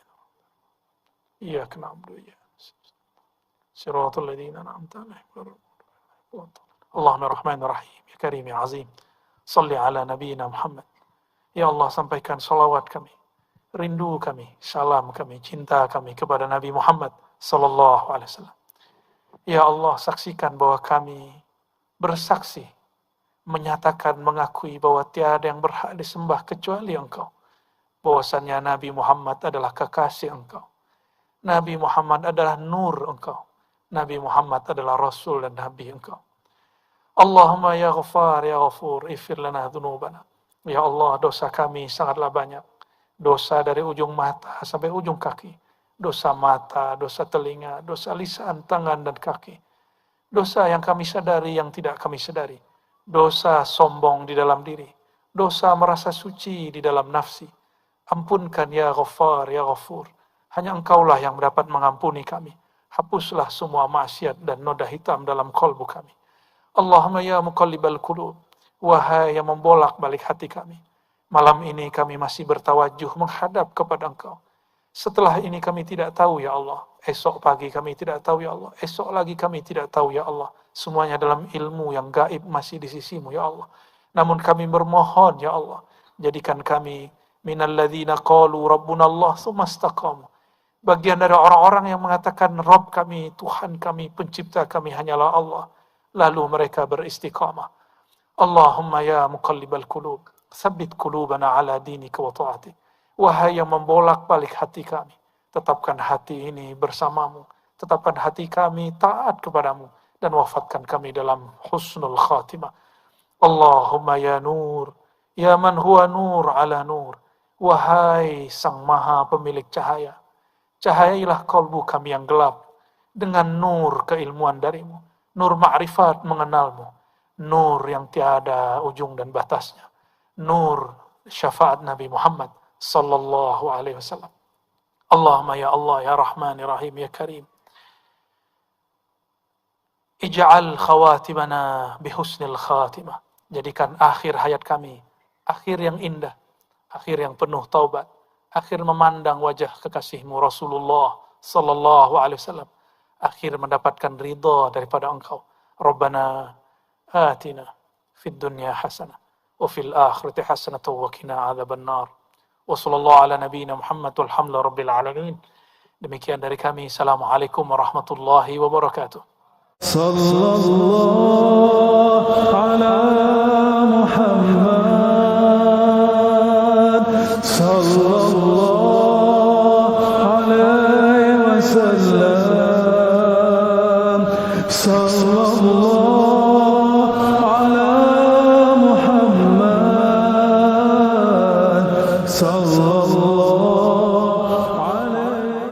Iyaka na'budu wa iyaka nasta'in. Shiratal ladzina an'amta 'alaihim. Allahumma rahmanir rahim. Ya karim ya azim. Shalli ala nabiyyina Muhammad. Ya Allah, sampaikan salawat kami, rindu kami, salam kami, cinta kami kepada Nabi Muhammad sallallahu alaihi wasallam. Ya Allah, saksikan bahwa kami bersaksi, menyatakan, mengakui bahwa tiada yang berhak disembah kecuali Engkau. Bahwasannya Nabi Muhammad adalah kekasih Engkau. Nabi Muhammad adalah nur Engkau. Nabi Muhammad adalah Rasul dan Nabi Engkau. Allahumma ya Ghaffar ya Ghafur, ighfir lana dzunubana. Ya Allah, dosa kami sangatlah banyak. Dosa dari ujung mata sampai ujung kaki. Dosa mata, dosa telinga, dosa lisan, tangan, dan kaki. Dosa yang kami sadari, yang tidak kami sadari. Dosa sombong di dalam diri. Dosa merasa suci di dalam nafsi. Ampunkan ya Ghaffar, ya Ghafur. Hanya Engkaulah yang dapat mengampuni kami. Hapuslah semua maksiat dan noda hitam dalam kalbu kami. Allahumma ya muqallibal qulub. Wahai yang membolak balik hati kami. Malam ini kami masih bertawajuh menghadap kepada Engkau. Setelah ini kami tidak tahu ya Allah. Esok pagi kami tidak tahu ya Allah. Esok lagi kami tidak tahu ya Allah. Semuanya dalam ilmu yang gaib masih di sisimu ya Allah. Namun kami bermohon ya Allah. Jadikan kami minalladzina qalu rabbuna Allah tsumma istaqamu. Bagian dari orang-orang yang mengatakan Rabb kami, Tuhan kami, pencipta kami hanyalah Allah. lalu mereka beristiqamah. Allahumma ya muqallibal qulub, tsabbit qulubana ala dinika wa ta'atik. Wahai yang membolak-balik hati kami, tetapkan hati ini bersamamu, tetapkan hati kami taat kepadamu, dan wafatkan kami dalam husnul khatimah. Allahumma ya nur, ya man huwa nur ala nur. Wahai sang maha pemilik cahaya, cahayailah kalbu kami yang gelap dengan nur keilmuan darimu, nur ma'rifat mengenalmu, nur yang tiada ujung dan batasnya, nur syafaat Nabi Muhammad sallallahu alaihi wasallam. Allahumma ya Allah ya Rahman ya Rahim ya Karim, ij'al khawatimana bihusnil khatimah. Jadikan akhir hayat kami akhir yang indah, akhir yang penuh taubat, akhir memandang wajah kekasihmu Rasulullah sallallahu alaihi wasallam, akhir mendapatkan ridha daripada Engkau. Rabbana atina fid dunya hasanah wa fil akhirati hasanah wa qina adzaban nar. Wa sallallahu ala nabiyyina Muhammad walhamdulillahi rabbil alamin. Demikian dari kami. Assalamualaikum warahmatullahi wabarakatuh. Sallallahu ala Muhammad sallallahu alaihi wasallam.